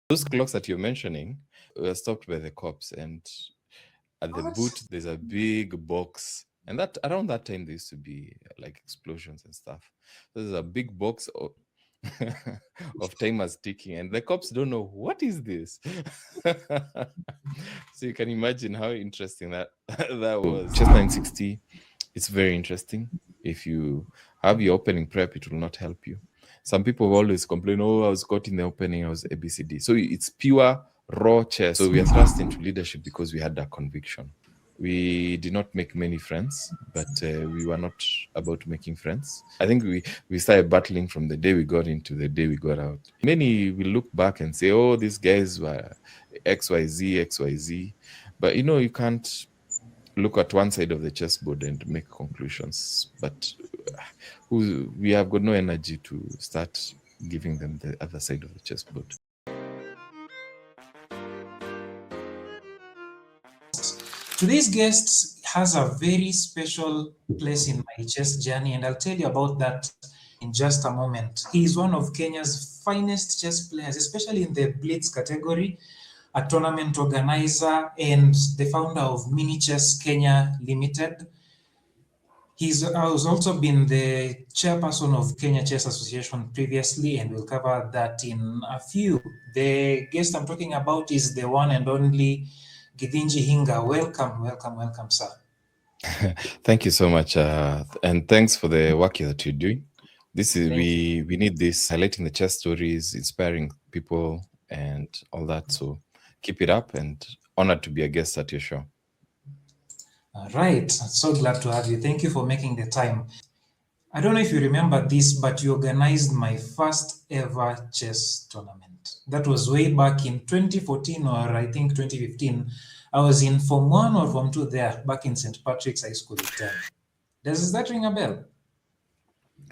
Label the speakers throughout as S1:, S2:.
S1: Those clocks that you're mentioning were stopped by the cops, and at the
S2: What?
S1: boot there's a big box, and that around that time there used to be like explosions and stuff. So there's a big box of, of timers ticking, and the cops don't know what is this. So you can imagine how interesting that that was. Chess 960, it's very interesting. If you have your opening prep, it will not help you. Some people always complain, oh, I was caught in the opening, I was ABCD. So it's pure raw chess. So we are thrust into leadership because we had that conviction. We did not make many friends, but we were not about making friends. I think we started battling from the day we got into the day we got out. Many will look back and say, oh, these guys were XYZ, XYZ. But you can't look at one side of the chessboard and make conclusions. But we have got no energy to start giving them the other side of the chessboard.
S2: Today's guest has a very special place in my chess journey, and I'll tell you about that in just a moment. He is one of Kenya's finest chess players, especially in the Blitz category, a tournament organizer, and the founder of Mini Chess Kenya Limited. He's has also been the chairperson of Kenya Chess Association previously, and we'll cover that in a few. The guest I'm talking about is the one and only Githinji Hinga. Welcome, welcome, welcome, sir.
S1: Thank you so much, and thanks for the work that you're doing. This is
S2: Thank you.
S1: we need this, highlighting the chess stories, inspiring people, and all that. So keep it up, and honored to be a guest at your show.
S2: All right, so glad to have you. Thank you for making the time. I don't know if you remember this, but you organized my first ever chess tournament. That was way back in 2014 or I think 2015. I was in Form 1 or Form 2 there, back in St. Patrick's High School. Does that ring a bell?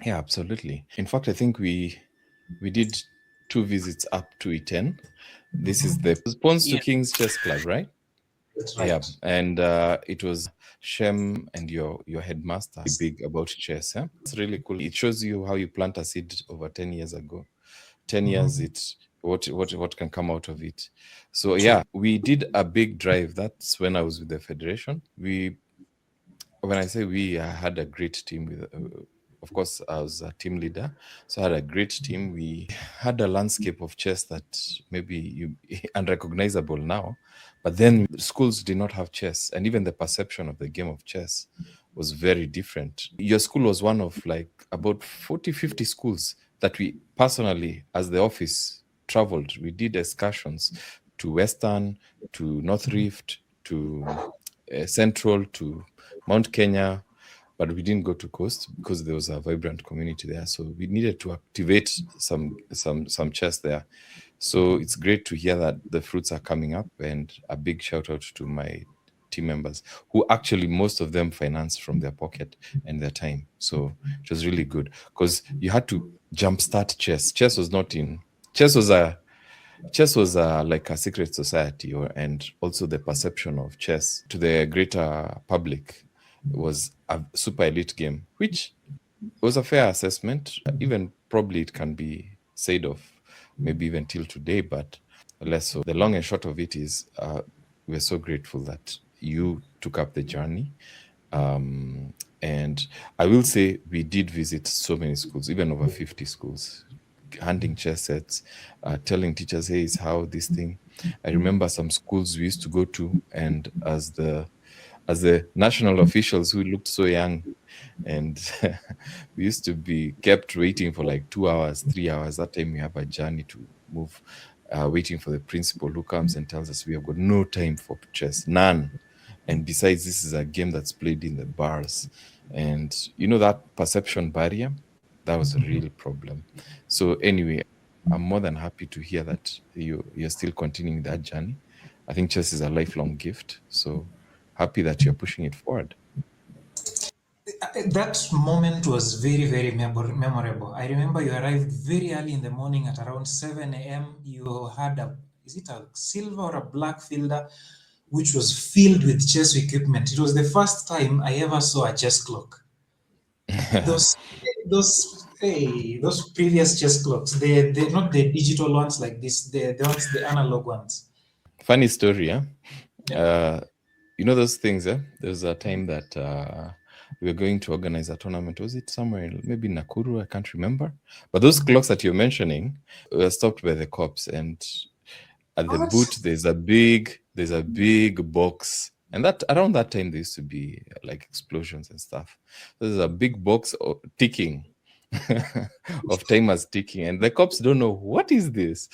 S1: Yeah, absolutely. In fact, I think we did 2 visits up to E10. This is the Pawns to
S2: Yeah,
S1: Kings Chess Club, right?
S2: that's
S1: Yeah,
S2: right.
S1: and it was Shem and your headmaster big about chess. Yeah? It's really cool. It shows you how you plant a seed over 10 years ago. 10 years,
S2: Mhm.
S1: it what can come out of it. So
S2: True.
S1: yeah, we did a big drive. That's when I was with the federation. When I say we, I had a great team with. Of course, I was a team leader, so I had a great team. We had a landscape of chess that maybe you unrecognizable now, but then schools did not have chess, and even the perception of the game of chess was very different. Your school was one of like about 40, 50 schools that we personally, as the office, traveled. We did excursions to Western, to North Rift, to Central, to Mount Kenya, but we didn't go to Coast because there was a vibrant community there. So we needed to activate some chess there. So it's great to hear that the fruits are coming up, and a big shout out to my team members who actually most of them financed from their pocket and their time. So it was really good because you had to jumpstart chess. Chess was a like a secret society, and also the perception of chess to the greater public was a super elite game, which was a fair assessment. Even probably it can be said of maybe even till today, but less so. The long and short of it is we're so grateful that you took up the journey. And I will say we did visit so many schools, even over 50 schools, handing chess sets, telling teachers, hey, it's how this thing. I remember some schools we used to go to, and as the national officials who looked so young, and we used to be kept waiting for like 2 hours, 3 hours. That time we have a journey to move, waiting for the principal who comes and tells us we have got no time for chess, none. And besides, this is a game that's played in the bars, and that perception barrier, that was a real problem. So anyway, I'm more than happy to hear that you're still continuing that journey. I think chess is a lifelong gift, so happy that you're pushing it forward.
S2: That moment was very, very memorable. I remember you arrived very early in the morning at around 7 a.m. You had is it a silver or a black fielder, which was filled with chess equipment. It was the first time I ever saw a chess clock. Those, those Hey, those previous chess clocks, they're not the digital ones like this, they're the ones, the analog ones.
S1: Funny story, yeah.
S2: Yeah.
S1: Uh, you know those things, eh? There was a time that we were going to organize a tournament. Was it somewhere, maybe Nakuru? I can't remember. But those clocks that you're mentioning were stopped by the cops, and at the
S2: What?
S1: boot there's a big box, and that around that time there used to be like explosions and stuff. There's a big box ticking of timers ticking, and the cops don't know what is this.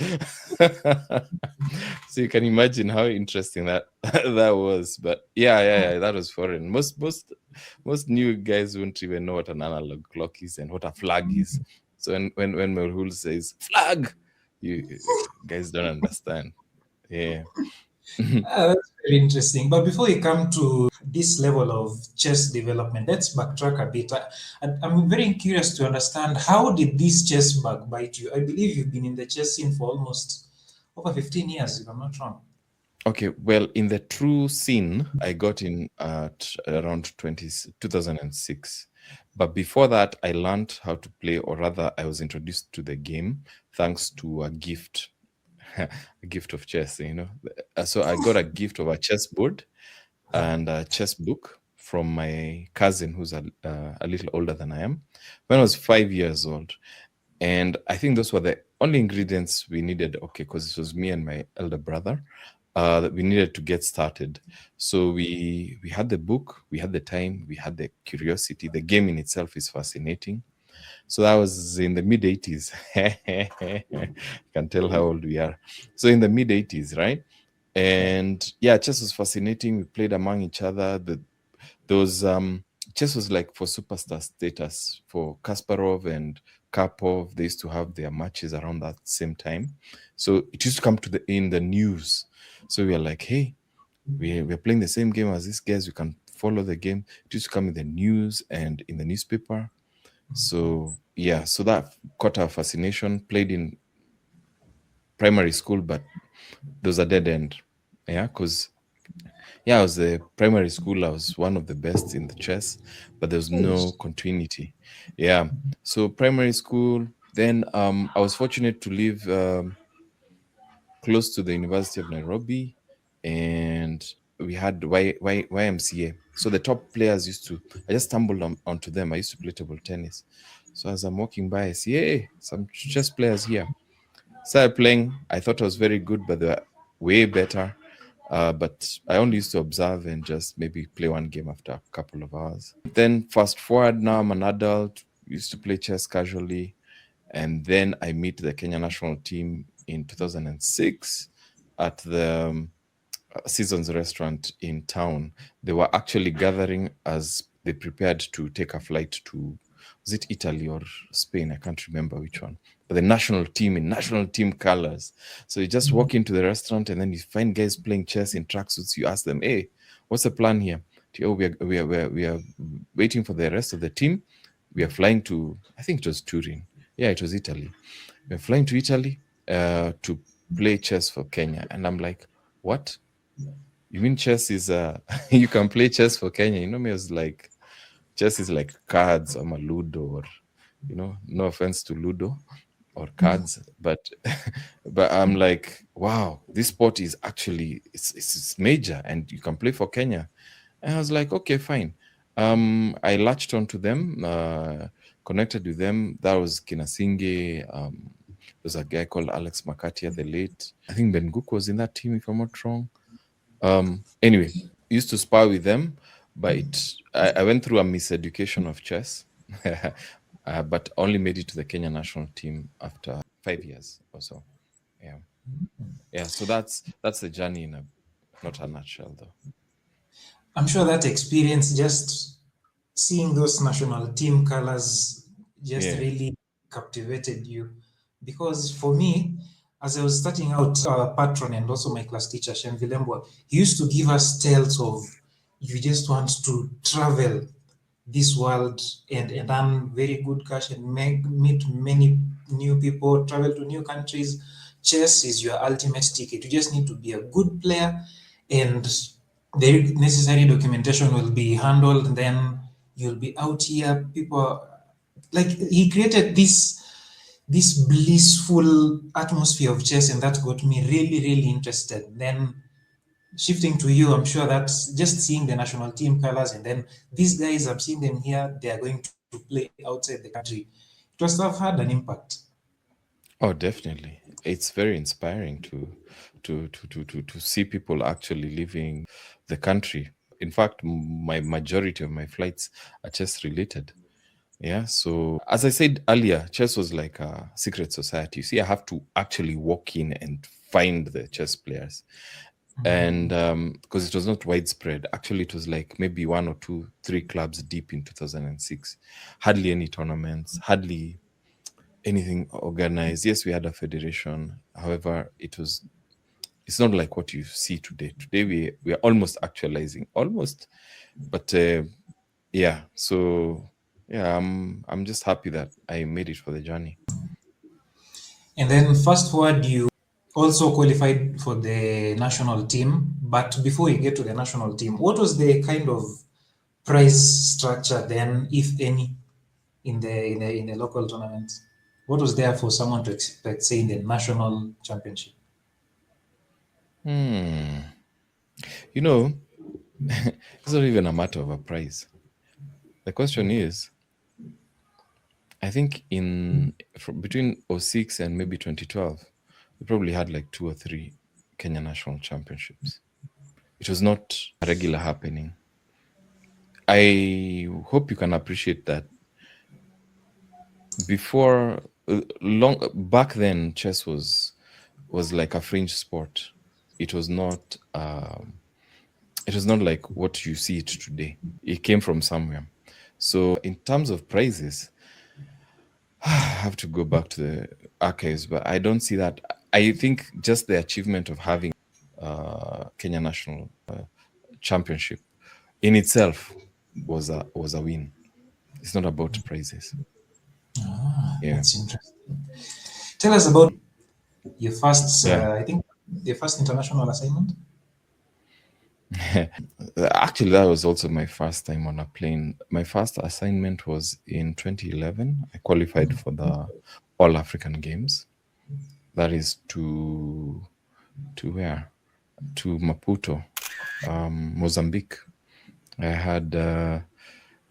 S1: So you can imagine how interesting that that was. But yeah, that was foreign. Most new guys wouldn't even know what an analog clock is and what a flag is. So when Melhul says flag, you guys don't understand. Yeah.
S2: That's very interesting. But before we come to this level of chess development, let's backtrack a bit. I'm very curious to understand, how did this chess bug bite you? I believe you've been in the chess scene for almost over 15 years, if I'm not wrong.
S1: Okay, well, in the true scene, I got in at around 2006. But before that, I learned how to play, or rather, I was introduced to the game thanks to a gift, a gift of chess, you know. So I got a gift of a chessboard and a chess book from my cousin, who's a little older than I am, when I was 5 years old. And I think those were the only ingredients we needed. Okay, because it was me and my elder brother that we needed to get started. So we had the book, we had the time, we had the curiosity. The game in itself is fascinating. So that was in the mid 80s. Can tell how old we are. So in the mid 80s, right?
S2: Yeah.
S1: And yeah, chess was fascinating. We played among each other. Those chess was like for superstar status. For Kasparov and Karpov, they used to have their matches around that same time. So it used to come to the in the news. So we were like, hey, we're playing the same game as these guys. We can follow the game. It used to come in the news and in the newspaper. So yeah, so that caught our fascination. Played in primary school, but there was a dead end. Yeah, because yeah, I was the primary school. I was one of the best in the chess, but there was
S2: Hey.
S1: no continuity. Yeah, so primary school. Then I was fortunate to live close to the University of Nairobi, and we had YMCA. So the top players used to. I just stumbled onto them. I used to play table tennis. So as I'm walking by, I see, hey, some chess players here. Started playing. I thought I was very good, but they were way better. But I only used to observe and just maybe play one game after a couple of hours. Then fast forward, now I'm an adult. Used to play chess casually, and then I meet the Kenya national team in 2006 at the Seasons restaurant in town. They were actually gathering as they prepared to take a flight to, was it Italy or Spain? I can't remember which one. But the national team in national team colors. So you just walk into the restaurant and then you find guys playing chess in tracksuits. You ask them, "Hey, what's the plan here?" Oh, we are waiting for the rest of the team. We are flying to, I think it was Turin. Yeah, it was Italy. We're flying to Italy to play chess for Kenya. And I'm like, what? You mean chess is you can play chess for Kenya? You know me, I was like, chess is like cards or Ludo, or no offense to Ludo or cards, but but I'm like, wow, this sport is actually it's major and you can play for Kenya. And I was like, okay, fine. I latched onto them, connected with them. That was Kinasinge. There's a guy called Alex Makatia, the late. I think Ben Guk was in that team, if I'm not wrong. Anyway, used to spar with them, but I went through a miseducation of chess, but only made it to the Kenya national team after 5 years or so. Yeah, yeah. So that's the journey in a not a nutshell, though.
S2: I'm sure that experience, just seeing those national team colors, just
S1: Yeah.
S2: really captivated you. Because for me, as I was starting out, our patron and also my class teacher, Shem Vilembwa, he used to give us tales of, you just want to travel this world and earn very good cash and meet many new people, travel to new countries. Chess is your ultimate ticket. You just need to be a good player, and the necessary documentation will be handled. And then you'll be out here. People, Like he created this blissful atmosphere of chess, and that got me really, really interested. Then shifting to you, I'm sure that just seeing the national team colors, and then these guys, I've seen them here, they are going to play outside the country. It must have had an impact.
S1: Oh, definitely. It's very inspiring to see people actually leaving the country. In fact, my majority of my flights are chess related. Yeah. So as I said earlier, chess was like a secret society. You see, I have to actually walk in and find the chess players. And because it was not widespread, actually, it was like maybe one or two, three clubs deep in 2006. Hardly any tournaments, hardly anything organized. Yes, we had a federation. However, it's not like what you see today. Today we are almost actualizing, almost, but yeah. So yeah, I'm just happy that I made it for the journey.
S2: And then fast forward, you also qualified for the national team. But before you get to the national team, what was the kind of prize structure then, if any, in the local tournaments? What was there for someone to expect, say, in the national championship?
S1: Hmm. You know, it's not even a matter of a prize. The question is, I think between '06 and maybe 2012, we probably had like two or three Kenya national championships. It was not a regular happening. I hope you can appreciate that before long back then chess was like a fringe sport. It was not like what you see it today. It came from somewhere. So in terms of prizes, I have to go back to the archives, but I don't see that. I think just the achievement of having Kenya national championship in itself was a win. It's not about prizes. Yeah.
S2: That's interesting. Tell us about your first,
S1: Yeah.
S2: I think, your first international assignment.
S1: Actually, that was also my first time on a plane. My first assignment was in 2011. I qualified for the All African Games. That is to where? To Maputo, Mozambique. I had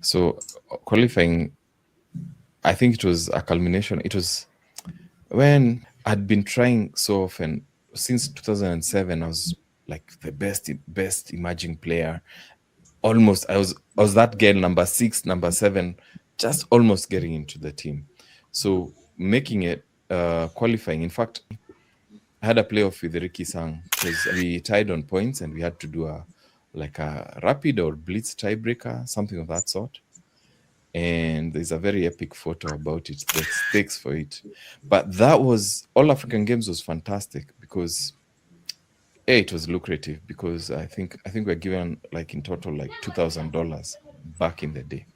S1: so qualifying. I think it was a culmination. It was when I'd been trying so often since 2007. I was like the best emerging player. Almost, I was that girl, number 6, number 7, just almost getting into the team. So making it, qualifying. In fact, I had a playoff with Ricky Sang because we tied on points and we had to do a rapid or blitz tiebreaker, something of that sort. And there's a very epic photo about it, the stakes for it. But that was All African Games was fantastic because it was lucrative because I think we're given like in total like $2,000 back in the day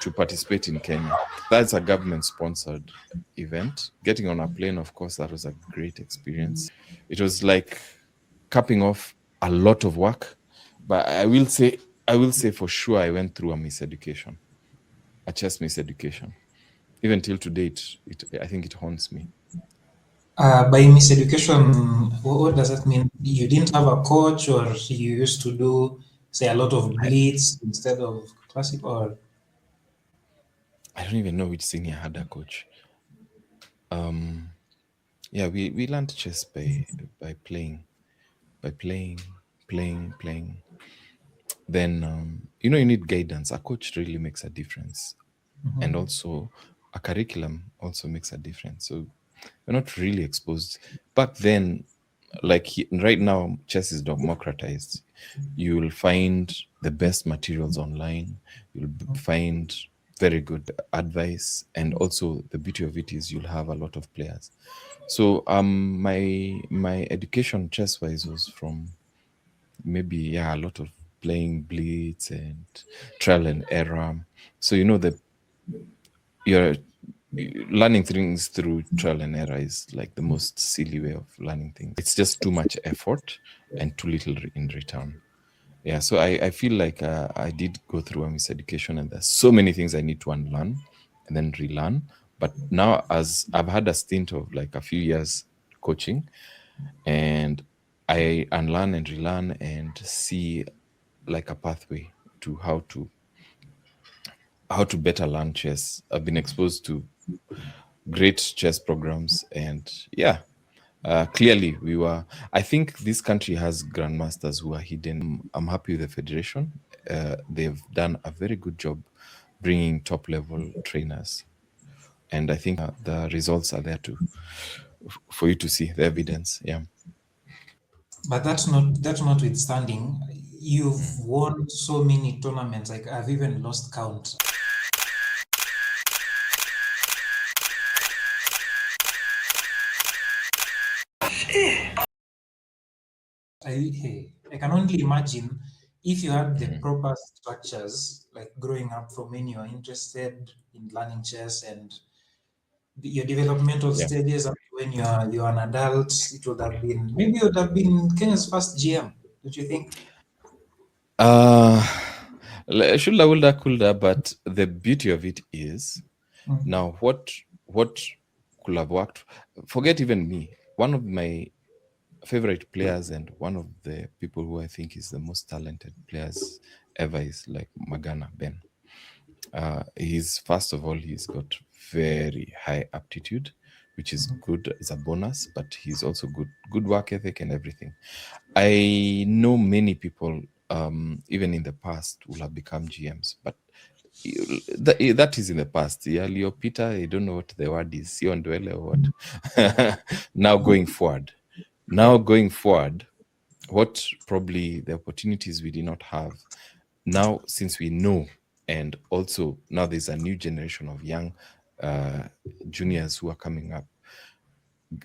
S1: to participate in Kenya. That's a government sponsored event. Getting on a plane, of course, that was a great experience. It was like capping off a lot of work, but I will say for sure I went through a miseducation, a chess miseducation. Even till today, it I think it haunts me.
S2: By miseducation, what does that mean? You didn't have a coach, or you used to do, say, a lot of
S1: I,
S2: blitz instead of classic, or
S1: I don't even know which senior had a coach. Um, yeah, we learned chess by playing, by playing, playing. Then you need guidance. A coach really makes a difference, and
S2: Mhm.
S1: also a curriculum also makes a difference. So we're not really exposed back then. Like right now, chess is democratized. You will find the best materials online. You'll find very good advice, and also the beauty of it is you'll have a lot of players. So my education chess wise was from maybe, yeah, a lot of playing blitz and trial and error. So you're learning things through trial and error is like the most silly way of learning things. It's just too much effort and too little in return. Yeah, so I feel like I did go through a miseducation, and there's so many things I need to unlearn and then relearn. But now, as I've had a stint of like a few years coaching, and I unlearn and relearn and see like a pathway to how to better learn chess. I've been exposed to great chess programs, and yeah, clearly we were. I think this country has grandmasters who are hidden. I'm happy with the federation. They've done a very good job bringing top level trainers, and I think the results are there to for you to see the evidence. Yeah.
S2: But that notwithstanding, you've
S1: Mm.
S2: won so many tournaments. Like I've even lost count. I can only imagine if you had the
S1: Mhm.
S2: proper structures, like growing up from when you are interested in learning chess and your developmental
S1: Yeah.
S2: stages up to when you're an adult, it would have been maybe you would have been Kenya's first GM, don't you think?
S1: Uh, shoulda, woulda, coulda, but the beauty of it is
S2: Mm.
S1: now what could have worked. Forget even me. One of my favorite players and one of the people who I think is the most talented players ever is like Magana Ben. He's first of all he's got very high aptitude, which is good as a bonus, but he's also good work ethic and everything. I know many people, even in the past, will have become GMs, but that is in the past. Yeah, Leo Peter, I don't know what the word is, Sion Dwele or what. Now going forward, now going forward, what probably the opportunities we did not have now, since we know, and also now there's a new generation of young uh, juniors who are coming up.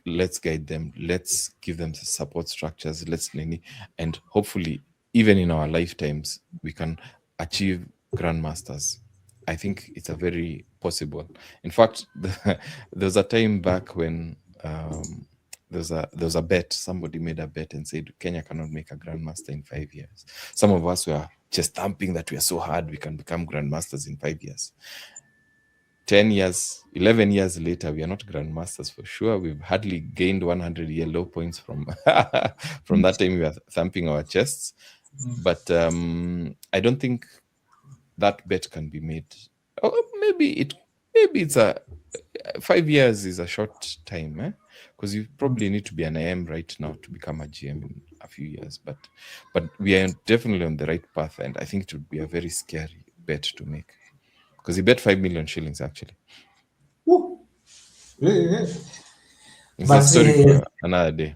S1: Let's guide them, let's give them the support structures, let's nini, and hopefully even in our lifetimes we can achieve grandmasters. I think it's a very possible. In fact, there was a time back when there was a bet. Somebody made a bet and said Kenya cannot make a grandmaster in 5 years. Some of us were just thumping that we are so hard we can become grandmasters in 5 years. 10 years, 11 years later, we are not grandmasters for sure. We've hardly gained 100 yellow points from from that time we were thumping our chests. But I don't think that bet can be made. Oh, maybe it's a 5 years is a short time, because you probably need to be an IM right now to become a GM in a few years. But we are definitely on the right path, and I think it would be a very scary bet to make because he bet 5 million shillings actually.
S2: Woo. Yeah.
S1: It's a
S2: But
S1: story for another day.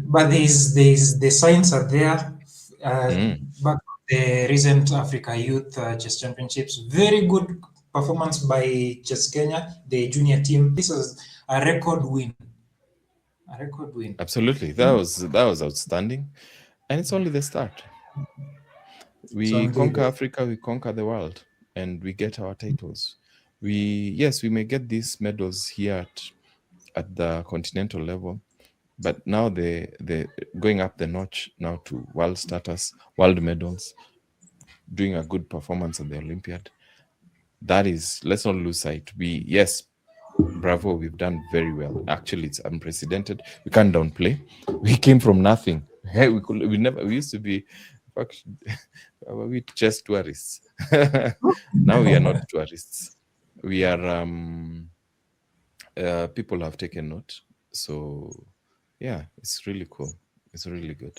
S2: but there's the signs are there.
S1: Mm,
S2: Back the recent Africa Youth Chess Championships, very good performance by Chess Kenya, the junior team. This is a record win. A record win.
S1: absolutely, that was outstanding, and it's only the start.
S2: It's
S1: We
S2: only
S1: conquer
S2: the
S1: Africa, we conquer the world, and we get our titles. We may get these medals here at the continental level, but now they going up the notch now to world status, world medals, doing a good performance at the Olympiad. That is, let's not lose sight. Yes, bravo, we've done very well. Actually, it's unprecedented. We can't downplay. We came from nothing. Hey, we used to be, in fact, we just tourists. Now we are not tourists. We are people have taken note. So yeah, it's really cool. It's really good.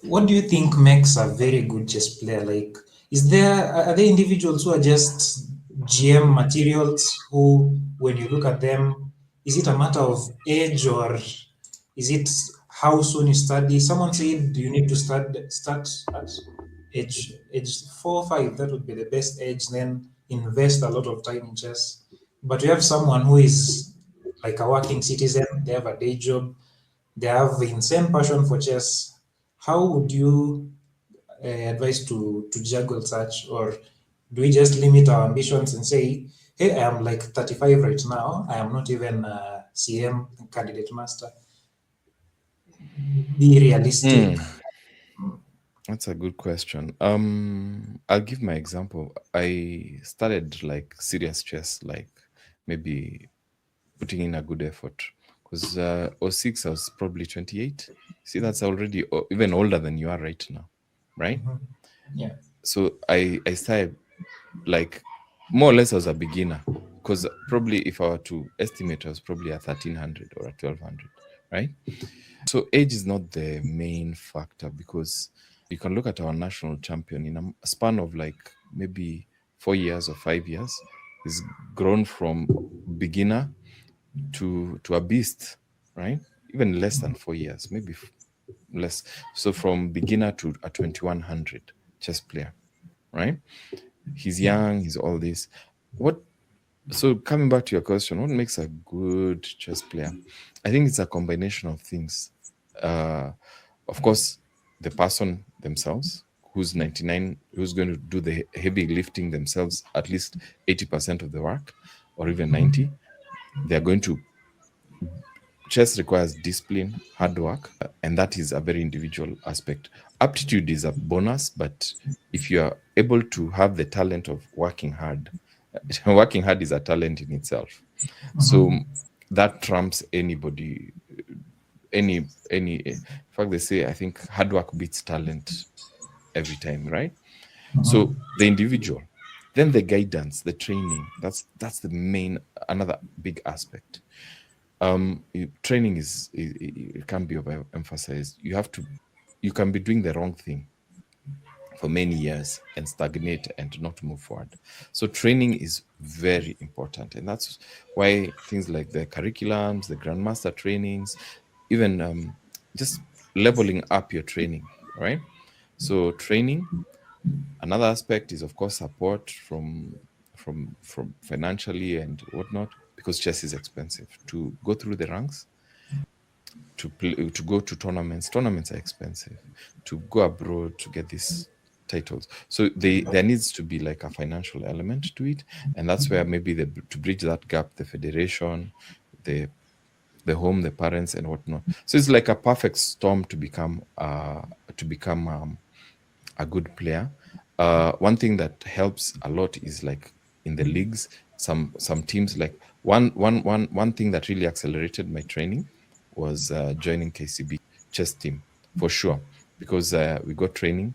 S2: What do you think makes a very good chess player? Like, are there individuals who are just GM materials who, when you look at them, is it a matter of age or is it how soon you study? Someone said you need to start at age 4 or 5. That would be the best age. Then invest a lot of time in chess. But you have someone who is like a working citizen. They have a day job. They have insane passion for chess. How would you advise to juggle such, or do we just limit our ambitions and say, "Hey, I am like 35 right now. I am not even a CM candidate master." Be realistic.
S1: Hmm. That's a good question. I'll give my example. I started like serious chess, like maybe putting in a good effort. Because '06, I was probably 28. See, that's already even older than you are right now, right?
S2: Mhm. Yeah.
S1: So I started like more or less as a beginner. Because probably if I were to estimate, I was probably a 1300 or a 1200, right? So age is not the main factor because you can look at our national champion in a span of like maybe 4 years or 5 years, he's grown from beginner to a beast, right? Even less than 4 years, maybe less. So from beginner to a 2100 chess player, right? He's
S2: Yeah.
S1: young, he's all this. What so coming back to your question, what makes a good chess player? I think it's a combination of things. Uh, of course, the person themselves, who's 99, who's going to do the heavy lifting themselves, at least 80% of the work, or even
S2: Mhm.
S1: 90. They're going to chess requires discipline, hard work, and that is a very individual aspect. Aptitude is a bonus, but if you are able to have the talent of working hard, working hard is a talent in itself. So
S2: Mhm.
S1: that trumps anybody, in fact, they say I think hard work beats talent every time, right? So
S2: Mhm.
S1: the individual, then the guidance, the training. That's the main another big aspect. Training it can be overemphasized. You can be doing the wrong thing for many years and stagnate and not move forward. So training is very important, and that's why things like the curriculums, the grandmaster trainings, even just leveling up your training, right? So training. Another aspect is, of course, support from financially and whatnot, because chess is expensive to go through the ranks, to play, to go to tournaments. Tournaments are expensive. To go abroad to get these titles, so there needs to be like a financial element to it, and that's where maybe to bridge that gap, the federation, the the home, the parents, and whatnot. So it's like a perfect storm to become a good player. One thing that helps a lot is like in the leagues, some teams like one thing that really accelerated my training was joining KCB chess team for sure, because we got training,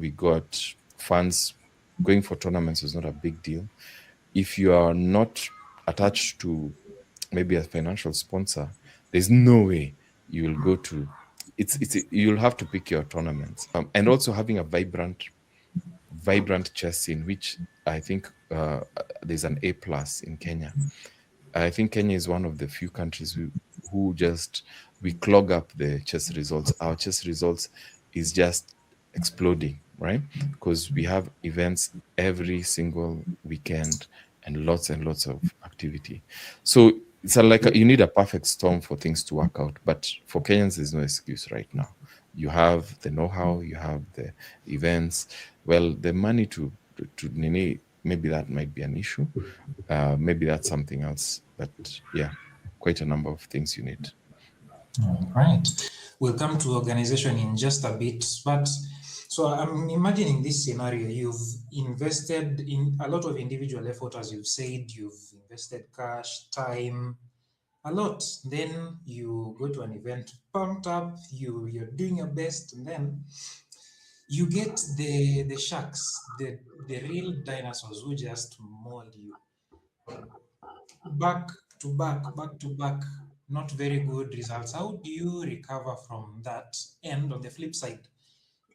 S1: we got funds. Going for tournaments was not a big deal. If you are not attached to maybe a financial sponsor, there's no way you will go to. It's you'll have to pick your tournaments, and also having a vibrant chess scene, which I think there's an A plus in Kenya. I think Kenya is one of the few countries who just we clog up the chess results. Our chess results is just exploding, right? Because we have events every single weekend and lots of activity. So it's you need a perfect storm for things to work out. But for Kenyans, there's no excuse right now. You have the know-how, you have the events. Well, the money to nini, maybe that might be an issue. Maybe that's something else. But yeah, quite a number of things you need.
S2: All right. We'll come to organization in just a bit, but so I'm imagining this scenario. You've invested in a lot of individual effort, as you've said, you've invested cash, time, a lot. Then you go to an event, pumped up, you're doing your best, and then you get the sharks, the real dinosaurs who just maul you back back to back, not very good results. How do you recover from that? And on the flip side,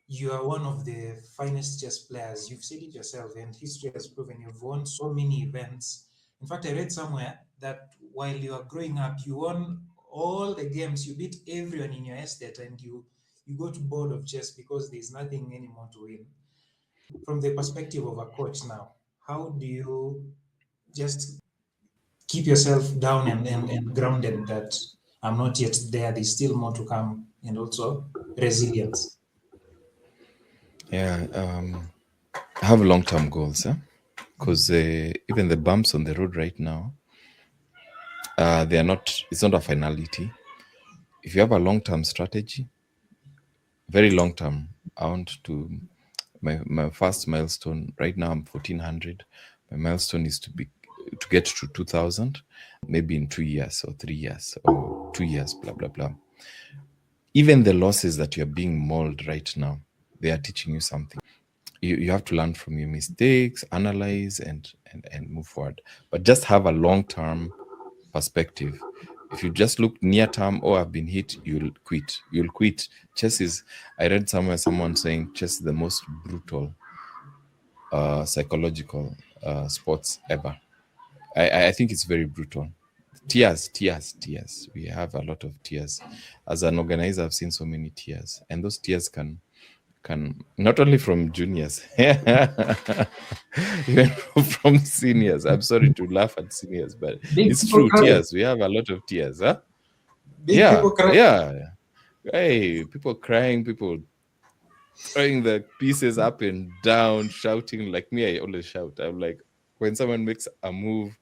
S2: you are one of the finest chess players. You've said it yourself, and history has proven you've won so many events. In fact, I read somewhere that while you are growing up, you won all the games. You beat everyone in your estate, and you got bored of chess because there's nothing anymore to win. From the perspective of a coach now, how do you just keep yourself down and grounded that I'm not yet there, there's still more to come, and also resilience?
S1: Yeah, have long-term goals, because even the bumps on the road right now, they are not. It's not a finality. If you have a long-term strategy, very long-term. I want to my first milestone right now. I'm 1400. My milestone is to get to 2000, maybe in 2 years or 3 years or 2 years. Blah blah blah. Even the losses that you're being mauled right now, they are teaching you something. You have to learn from your mistakes, analyze, and move forward. But just have a long term perspective. If you just look near term, oh, I've been hit, you'll quit. You'll quit. Chess is, I read somewhere someone saying chess is the most brutal psychological sports ever. I think it's very brutal. Tears, tears, tears. We have a lot of tears. As an organizer, I've seen so many tears, and those tears can not only from juniors, even from seniors. I'm sorry to laugh at seniors, but
S2: Big
S1: it's
S2: people
S1: true.
S2: cry.
S1: Tears. We have a lot of tears. Huh?
S2: Big
S1: Yeah,
S2: people cry.
S1: yeah. Hey, people crying, people throwing the pieces up and down, shouting. Like me, I always shout. I'm like, when someone makes a move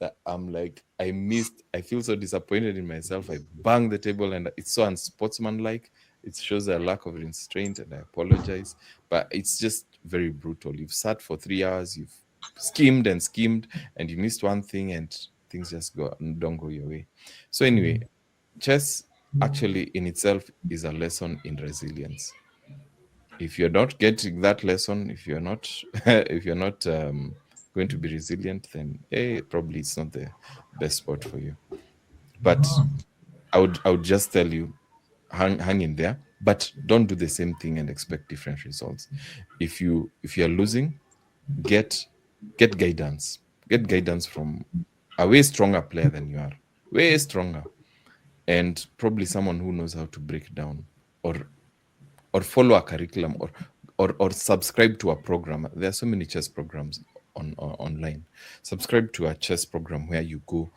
S1: that I'm like, I missed, I feel so disappointed in myself. I bang the table and it's so unsportsmanlike. It shows a lack of restraint and I apologize. But it's just very brutal. You've sat for 3 hours, you've schemed and you missed one thing and things just don't go your way. So anyway, chess actually in itself is a lesson in resilience. If you're not getting that lesson, if you're not if you're not going to be resilient, then probably it's not the best spot for you. But I would just tell you, hang in there, but don't do the same thing and expect different results. If you're losing, get get guidance. Get guidance from a way stronger player than you are, way stronger, and probably someone who knows how to break down or follow a curriculum or subscribe to a program. There are so many chess programs online. Subscribe to a chess program where you go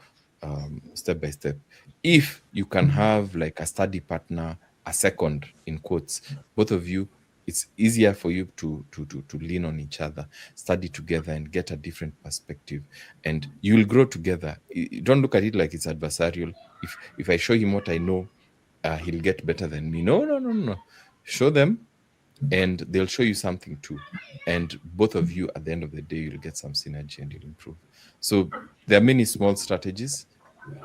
S1: step by step. If you can have like a study partner, a second in quotes, both of you, it's easier for you to lean on each other, study together, and get a different perspective, and you will grow together. Don't look at it like it's adversarial. If I show him what I know, he'll get better than me. No, no, no, no. Show them, and they'll show you something too. And both of you, at the end of the day, you'll get some synergy and you'll improve. So there are many small strategies.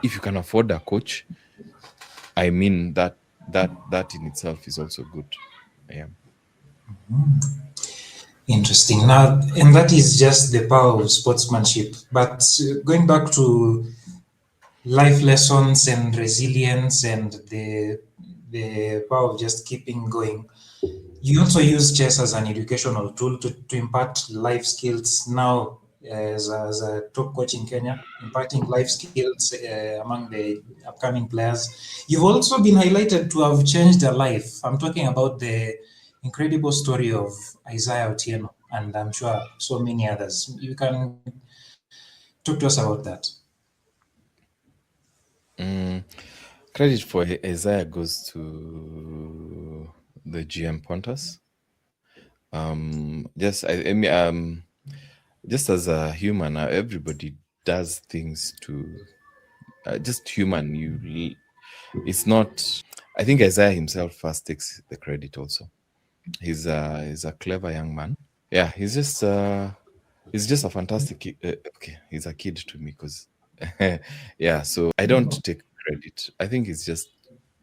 S1: If you can afford a coach, I mean that in itself is also good. Yeah.
S2: Interesting. Now, and that is just the power of sportsmanship. But going back to life lessons and resilience and the power of just keeping going. You also use chess as an educational tool to impart life skills now as a top coach in Kenya, imparting life skills among the upcoming players. You've also been highlighted to have changed a life. I'm talking about the incredible story of Isaiah Otieno, and I'm sure so many others. You can talk to us about that.
S1: Mm, credit for Isaiah goes to the GM Pontus. I mean, just as a human, everybody does things to just human. It's not. I think Isaiah himself first takes the credit. Also, he's a clever young man. Yeah, he's just a fantastic. Okay, he's a kid to me because yeah. So I don't take credit. I think it's just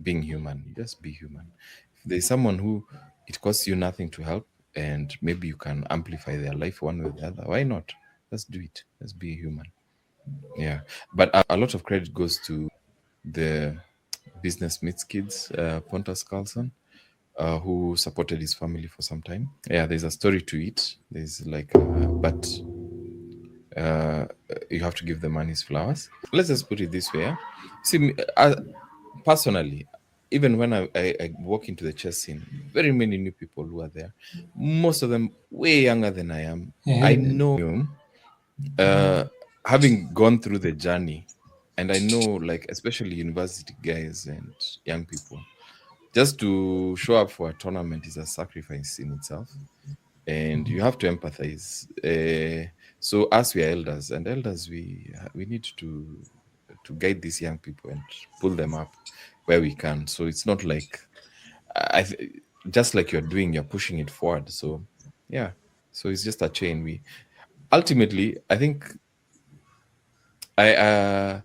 S1: being human. You just be human. If there's someone who it costs you nothing to help, and maybe you can amplify their life one way or the other, why not? Let's do it. Let's be human. Yeah, but a lot of credit goes to the business meets kids, Pontus Carlson, who supported his family for some time. Yeah, there's a story to it. There's like, but uh, you have to give the man his flowers. Let's just put it this way. Yeah? See, personally, even when I walk into the chess scene, very many new people who are there, most of them way younger than I am. I
S2: Eh,
S1: know, uh, having gone through the journey, and I know, like, especially university guys and young people, just to show up for a tournament is a sacrifice in itself, and you have to empathize. So as we are elders, and elders, we need to guide these young people and pull them up where we can. So it's not like I. just like you're doing, you're pushing it forward. So yeah, so it's just a chain. We ultimately, I think I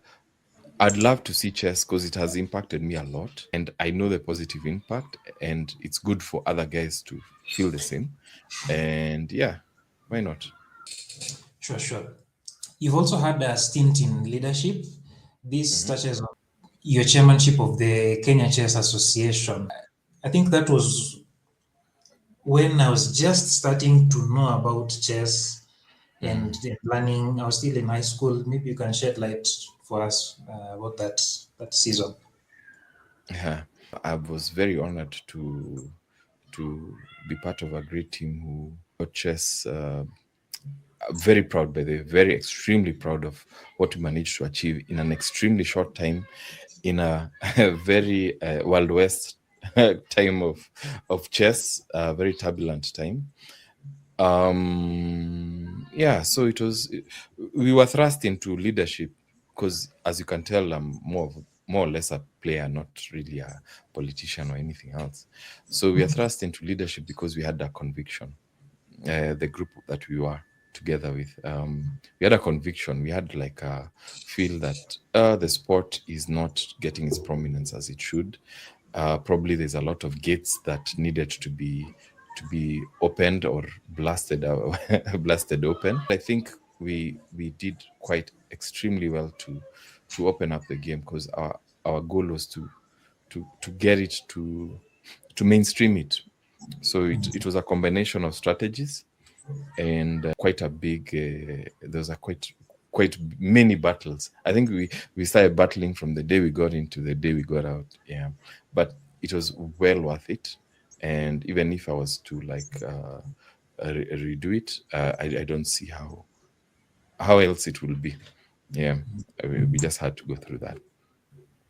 S1: I'd love to see chess because it has impacted me a lot, and I know the positive impact, and it's good for other guys to feel the same. And yeah, why not?
S2: Sure, sure. You've also had a stint in leadership. This
S1: Hmm.
S2: touches on your chairmanship of the Kenya Chess Association. I think that was when I was just starting to know about chess and
S1: Hmm.
S2: learning. I was still in high school. Maybe you can shed light for us about that season.
S1: Yeah, I was very honored to be part of a great team who got chess. Very proud, by the way, very extremely proud of what we managed to achieve in an extremely short time, in a, a very Wild West time of chess, a very turbulent time. Yeah, so it was, we were thrust into leadership because, as you can tell, I'm more or less a player, not really a politician or anything else. So we are thrust into leadership because we had a conviction, the group that we were together with. We had a conviction. We had like a feel that the sport is not getting its prominence as it should. Probably there's a lot of gates that needed to be opened or blasted blasted open. I think we did quite extremely well to open up the game because our goal was to get it to mainstream it. So it was a combination of strategies and quite a big. Those are quite many battles. I think we started battling from the day we got into the day we got out. Yeah, but it was well worth it. And even if I was to like redo it, I don't see how else it will be. Yeah, we just had to go through that.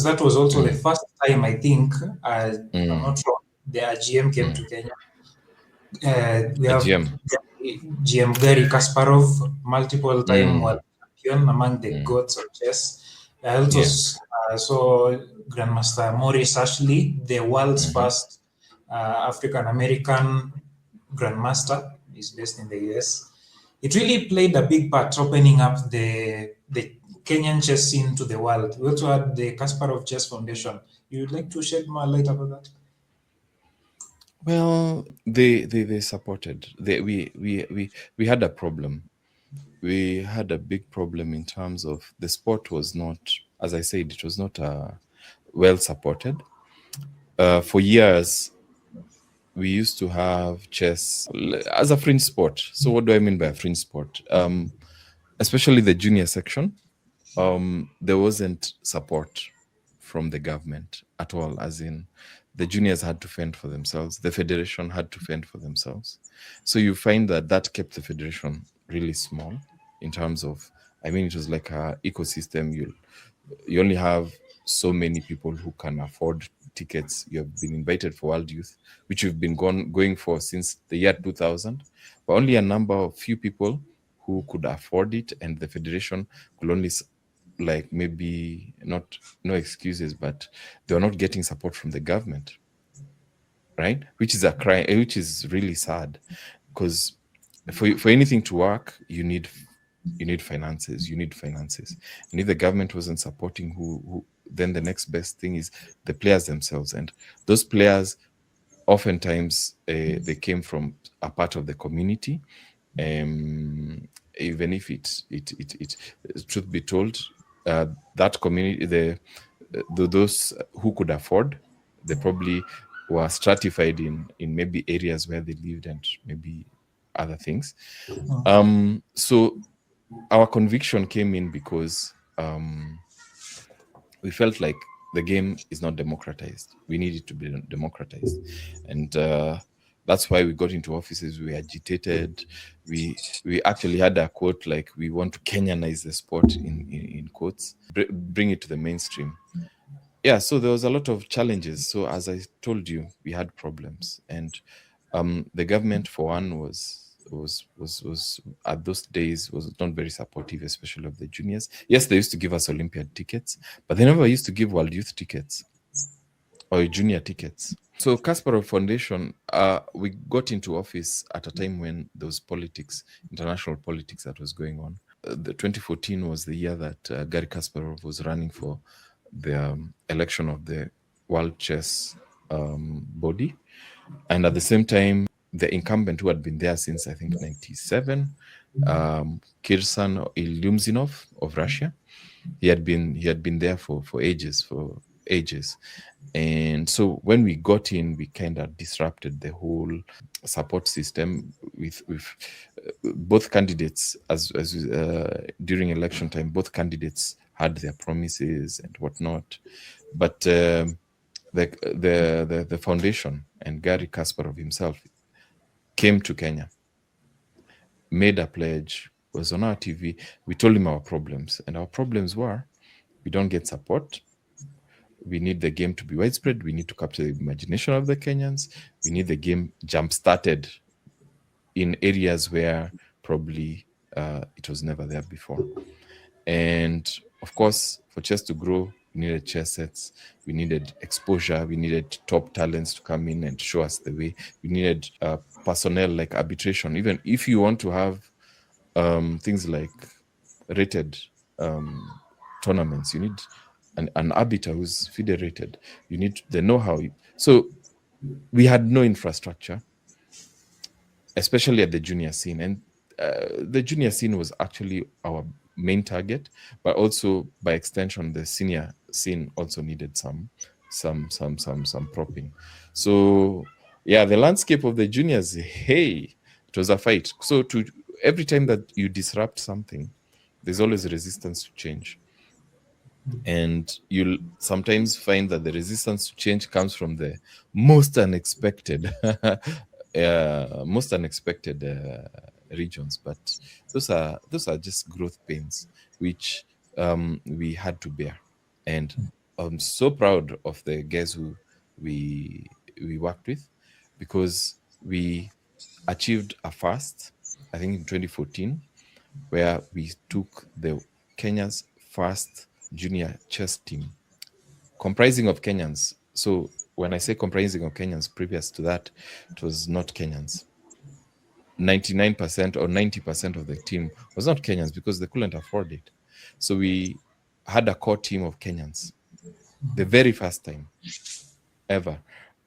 S2: That was also the
S1: Mm,
S2: first time I think, if I'm
S1: mm,
S2: not wrong, the GM came to
S1: mm.
S2: Kenya. We
S1: A
S2: have
S1: GM.
S2: GM Gary Kasparov, multiple time
S1: Mm,
S2: world champion among the
S1: mm.
S2: gods of chess. I also
S1: Yeah.
S2: saw Grandmaster Maurice Ashley, the world's
S1: Hmm.
S2: first African American Grandmaster. He's based in the US. It really played a big part opening up the Kenyan chess scene to the world. We also had the Kasparov Chess Foundation. You'd like to shed more light about that?
S1: Well, they supported. We had a problem. We had a big problem in terms of the sport was not, as I said, it was not well supported. For years, we used to have chess as a fringe sport. So what do I mean by a fringe sport? Especially the junior section. There wasn't support from the government at all, as in the juniors had to fend for themselves, the federation had to fend for themselves. So you find that that kept the federation really small in terms of, I mean, it was like a ecosystem. You only have so many people who can afford tickets. You have been invited for World Youth, which you've been going for since the year 2000, but only a number of few people who could afford it, and the federation could only like maybe not, no excuses, but they are not getting support from the government, right? Which is a crime, which is really sad, because for anything to work, you need finances. You need finances, and if the government wasn't supporting, who then the next best thing is the players themselves, and those players oftentimes they came from a part of the community. um, Even if truth be told, that community, those who could afford, they probably were stratified in maybe areas where they lived and maybe other things. So our conviction came in because we felt like the game is not democratized. We need it to be democratized, and that's why we got into offices. We agitated. We actually had a quote like, "We want to Kenyanize the sport," in quotes, bring it to the mainstream. Yeah, so there was a lot of challenges. So as I told you, we had problems, and the government, for one, was at those days was not very supportive, especially of the juniors. Yes, they used to give us Olympiad tickets, but they never used to give World Youth tickets or junior tickets. So Kasparov Foundation, we got into office at a time when there was politics, international politics that was going on. The 2014 was the year that Garry Kasparov was running for the election of the World Chess body, and at the same time, the incumbent who had been there since I think '97, Kirsan Ilyumzinov of Russia, he had been there for ages. And so when we got in, we kind of disrupted the whole support system with both candidates. As during election time, both candidates had their promises and whatnot, but the foundation and Garry Kasparov himself came to Kenya, made a pledge, was on our TV. We told him our problems, and our problems were: we don't get support. We need the game to be widespread. We need to capture the imagination of the Kenyans. We need the game jump started in areas where probably it was never there before. And of course, for chess to grow, we needed chess sets, we needed exposure, we needed top talents to come in and show us the way. We needed personnel like arbitration. Even if you want to have things like rated tournaments, you need an arbiter who's federated. You need the know-how. So we had no infrastructure, especially at the junior scene. And the junior scene was actually our main target, but also by extension, the senior scene also needed some propping. So yeah, the landscape of the juniors, hey, it was a fight. So to every time that you disrupt something, there's always resistance to change. And you'll sometimes find that the resistance to change comes from the most unexpected regions, but those are just growth pains which we had to bear. And I'm so proud of the guys who we worked with, because we achieved a first, I think in 2014, where we took the Kenya's first junior chess team comprising of Kenyans. So when I say comprising of Kenyans, previous to that, it was not Kenyans. 99% or 90% of the team was not Kenyans because they couldn't afford it. So we had a core team of Kenyans, the very first time ever.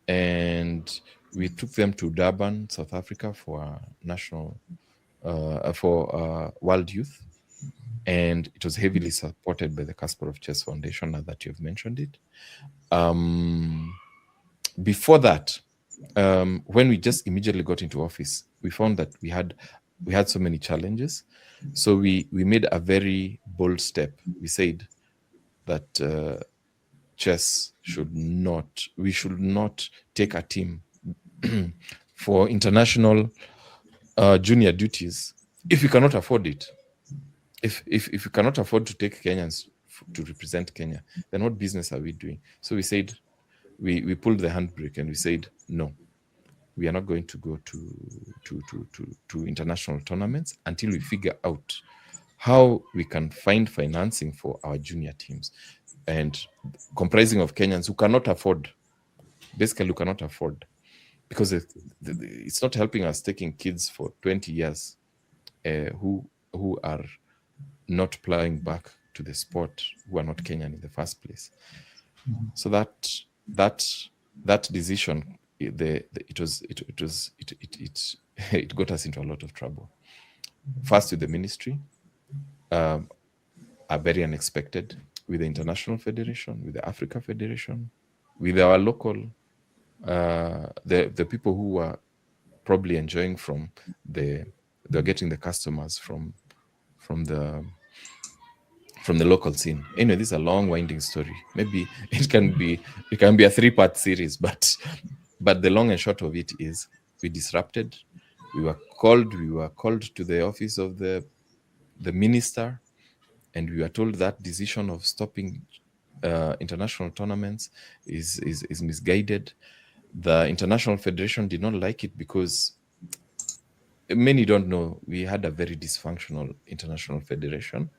S1: And we took them to Durban, South Africa for World Youth. And it was heavily supported by the Kasparov Chess Foundation, now that you've mentioned it. Before that, when we just immediately got into office, we found that we had so many challenges. So we made a very bold step. We said that chess we should not take a team for international junior duties if we cannot afford it. If we cannot afford to take Kenyans to represent Kenya, then what business are we doing? So we said, we pulled the handbrake and we said, no, we are not going to go to international tournaments until we figure out how we can find financing for our junior teams, and comprising of Kenyans who cannot afford, because it's not helping us taking kids for 20 years who are not playing back to the sport, who are not Kenyan in the first place. So that decision, it got us into a lot of trouble. First with the ministry, are very unexpected, with the International Federation, with the Africa Federation, with our local, the people who were probably enjoying from they're getting the customers from the local scene. Anyway, this is a long winding story. Maybe it can be a 3-part series, but the long and short of it is, we disrupted. We were called to the office of the minister, and we were told that decision of stopping international tournaments is misguided. The International Federation did not like it because many don't know we had a very dysfunctional International Federation,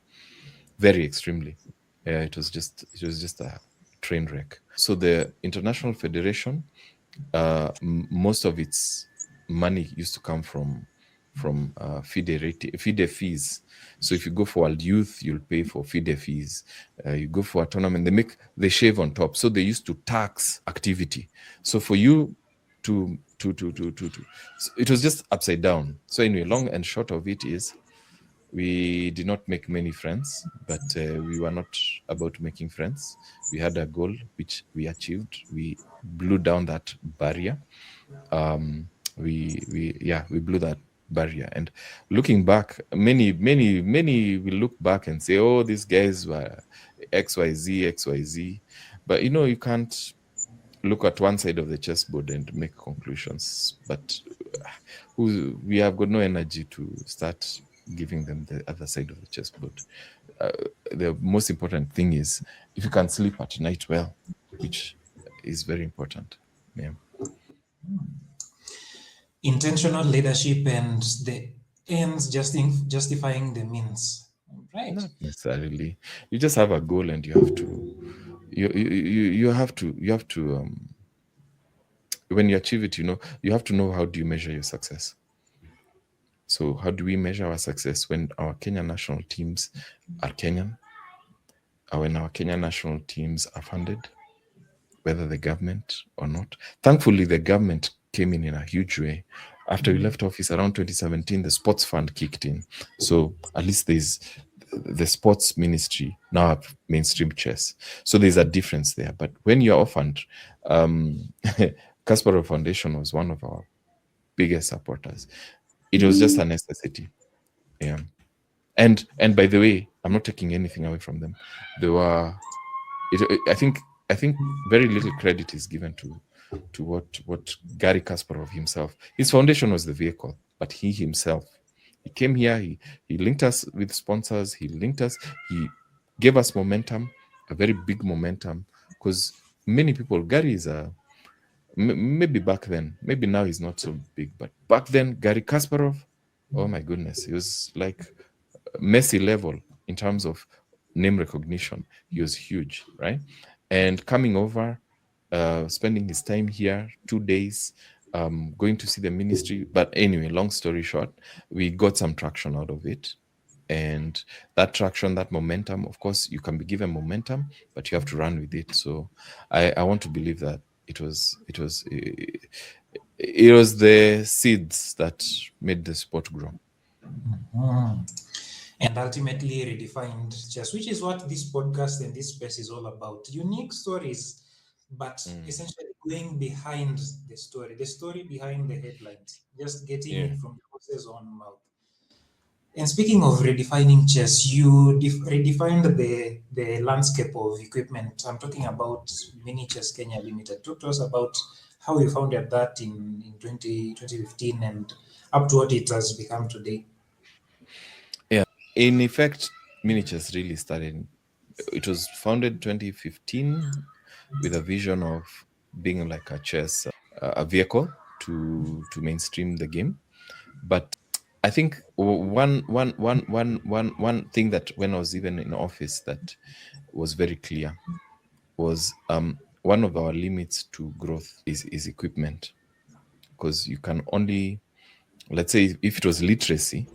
S1: very extremely. It was just a train wreck. So the International Federation most of its money used to come from FIDE fees. So if you go for World Youth, you'll pay for FIDE fees. You go for a tournament, they shave on top. So they used to tax activity. So for you to so it was just upside down. So anyway, long and short of it is we did not make many friends, but we were not about making friends. We had a goal which we achieved. We blew down that barrier. We blew that barrier. And looking back, many will look back and say, "Oh, these guys were XYZ, XYZ," but you can't look at one side of the chessboard and make conclusions. But we have got no energy to start giving them the other side of the chessboard. Uh, the most important thing is if you can sleep at night well, which is very important. Yeah.
S2: Intentional leadership and the ends justifying the means. Right.
S1: Not necessarily. You just have a goal and you have to when you achieve it, you have to know how do you measure your success. So how do we measure our success when our Kenyan national teams are Kenyan, or when our Kenyan national teams are funded, whether the government or not? Thankfully, the government came in a huge way. After we left office around 2017, the sports fund kicked in. So at least there's the sports ministry now have mainstream chess. So there's a difference there. But when you're orphaned, Kasparov Foundation was one of our biggest supporters. It was just a necessity. Yeah. And by the way, I'm not taking anything away from them. They were I think very little credit is given to what Gary Kasparov himself. His foundation was the vehicle, but he himself, he came here. He linked us with sponsors. He linked us. He gave us momentum, a very big momentum, because many people. Gary is maybe back then, maybe now he's not so big, but back then Gary Kasparov, oh my goodness, he was like Messi level in terms of name recognition. He was huge, right? And coming over, spending his time here 2 days, going to see the ministry. But anyway, long story short, we got some traction out of it. And that traction, that momentum, of course, you can be given momentum, but you have to run with it. So I want to believe that it was the seeds that made the sport grow.
S2: And ultimately redefined chess, which is what this podcast and this space is all about. Unique stories, but
S1: Mm.
S2: essentially going behind the story behind the headlines, just getting
S1: Yeah.
S2: it from the horse's own mouth. And speaking of redefining chess, you redefined the landscape of equipment. I'm talking about Mini Chess Kenya Limited. Talk to us about how you founded that in 2015 and up to what it has become today.
S1: Yeah. In effect, miniatures really started. It was founded 2015 with a vision of being like a chess, a vehicle to mainstream the game. But I think one thing that when I was even in office that was very clear was one of our limits to growth is equipment, because you can only, let's say if it was literacy,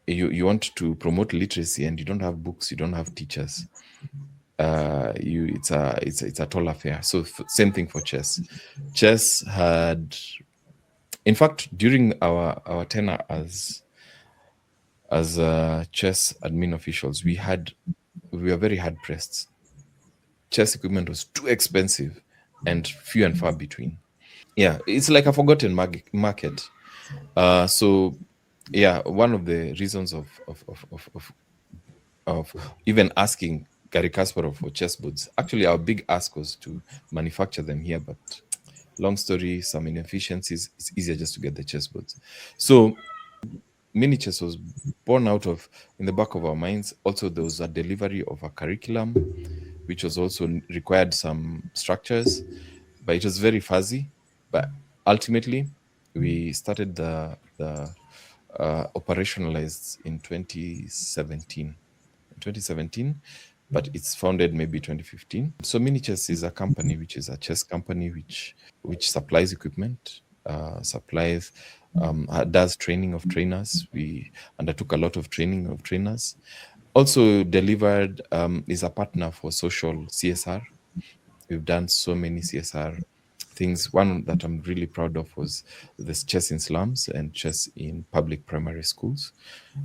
S1: you want to promote literacy and you don't have books, you don't have teachers, it's a tall affair. So same thing for chess. Chess had, in fact, during our tenure as chess admin officials, we were very hard pressed. Chess equipment was too expensive and few and far between. Yeah, it's like a forgotten market. So yeah, one of the reasons of even asking Gary Kasparov for chessboards. Actually, our big ask was to manufacture them here, but long story, some inefficiencies. It's easier just to get the chessboards. So mini chess was born out of, in the back of our minds. Also, there was a delivery of a curriculum, which was also required some structures, but it was very fuzzy. But ultimately, we started the operationalized in 2017. In 2017, but it's founded maybe 2015. So Mini Chess is a company which is a chess company which supplies equipment, supplies, does training of trainers. We undertook a lot of training of trainers. Also delivered, is a partner for social CSR. We've done so many CSR things. One that I'm really proud of was this chess in slums and chess in public primary schools.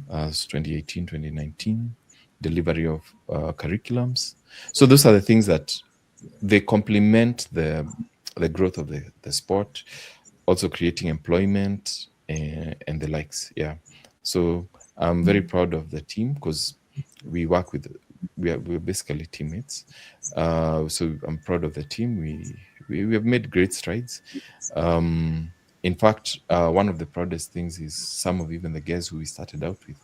S1: 2018, 2019, delivery of curriculums. So those are the things that they complement the growth of the sport, also creating employment and the likes. Yeah. So I'm very proud of the team because we work with we're basically teammates. So I'm proud of the team. We have made great strides. In fact, one of the proudest things is some of even the guys who we started out with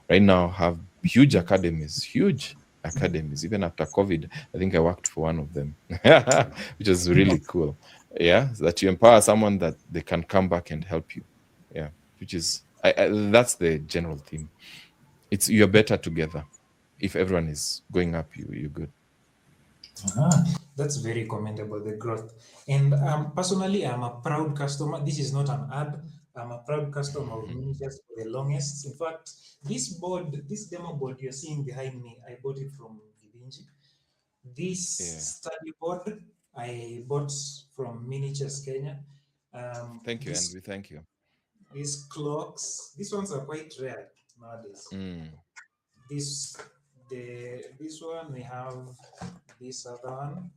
S1: right now have huge academies. Even after COVID, I think I worked for one of them, which is really cool. Yeah, so that you empower someone that they can come back and help you. Yeah, which is that's the general theme. It's you're better together. If everyone is going up, you're good.
S2: Ah, that's very commendable, the growth. And personally, I'm a proud customer. This is not an ad. I'm a proud customer of miniatures for the longest. In fact, this demo board you're seeing behind me, I bought it from Githinji. This
S1: Yeah.
S2: study board I bought from Miniatures Kenya.
S1: Thank you, and
S2: This
S1: we thank you.
S2: these clocks, these ones are quite rare nowadays.
S1: Mm.
S2: This this one we have, this other one.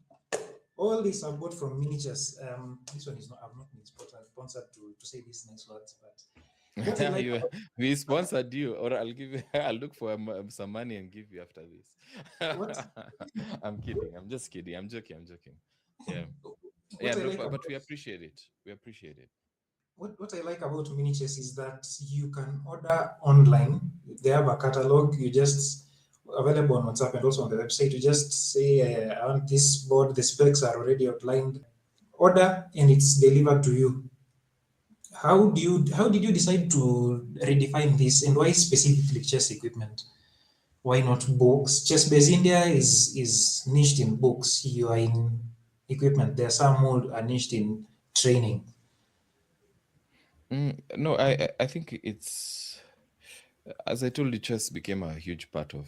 S2: All these are bought from Miniatures. This one is not. I've not been sponsored to say these nice words, but what I like
S1: you,
S2: about
S1: we sponsored you, or I'll give you. I'll look for some money and give you after this.
S2: what
S1: I'm kidding. I'm just kidding. I'm joking. I'm joking. Yeah, yeah.
S2: what I
S1: No,
S2: like
S1: but
S2: about
S1: we appreciate it. We appreciate it.
S2: what I like about Miniatures is that you can order online. They have a catalog. You just available on WhatsApp and also on the website. You just say, I want this board. The specs are already outlined. Order and it's delivered to you. How did you decide to redefine this and why specifically chess equipment? Why not books? Chess Base India is niched in books. You are in equipment. There are some who are niched in training.
S1: No, I think it's as I told you, chess became a huge part of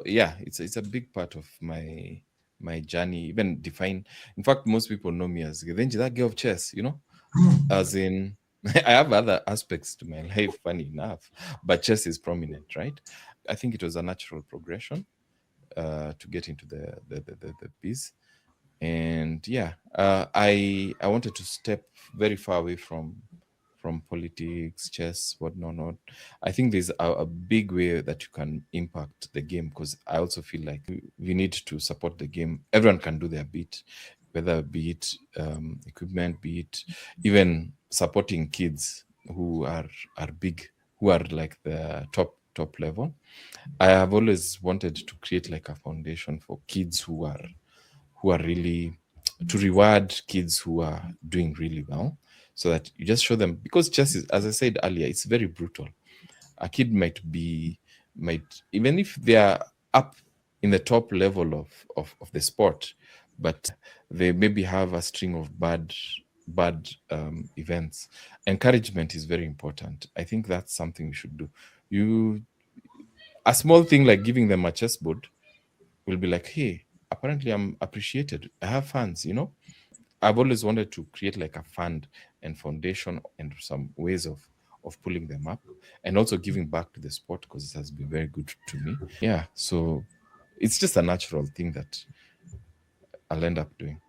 S1: yeah, it's a big part of my journey. Even define. In fact, most people know me as Githinji, that girl of chess. As in I have other aspects to my life, funny enough, but chess is prominent, right? I think it was a natural progression to get into the biz. And yeah, I wanted to step very far away from politics, chess, what not. I think there's a big way that you can impact the game, because I also feel like we need to support the game. Everyone can do their bit, whether be it equipment, be it even supporting kids who are big, who are like the top level. I have always wanted to create like a foundation for kids who are really, to reward kids who are doing really well, so that you just show them, because chess is, as I said earlier, it's very brutal. A kid might, even if they are up in the top level of the sport, but they maybe have a string of bad events. Encouragement is very important. I think that's something we should do. You A small thing like giving them a chessboard will be like, hey, apparently I'm appreciated, I have fans. I've always wanted to create like a fund and foundation and some ways of pulling them up, and also giving back to the sport, because it has been very good to me. Yeah, so it's just a natural thing that I'll end up doing.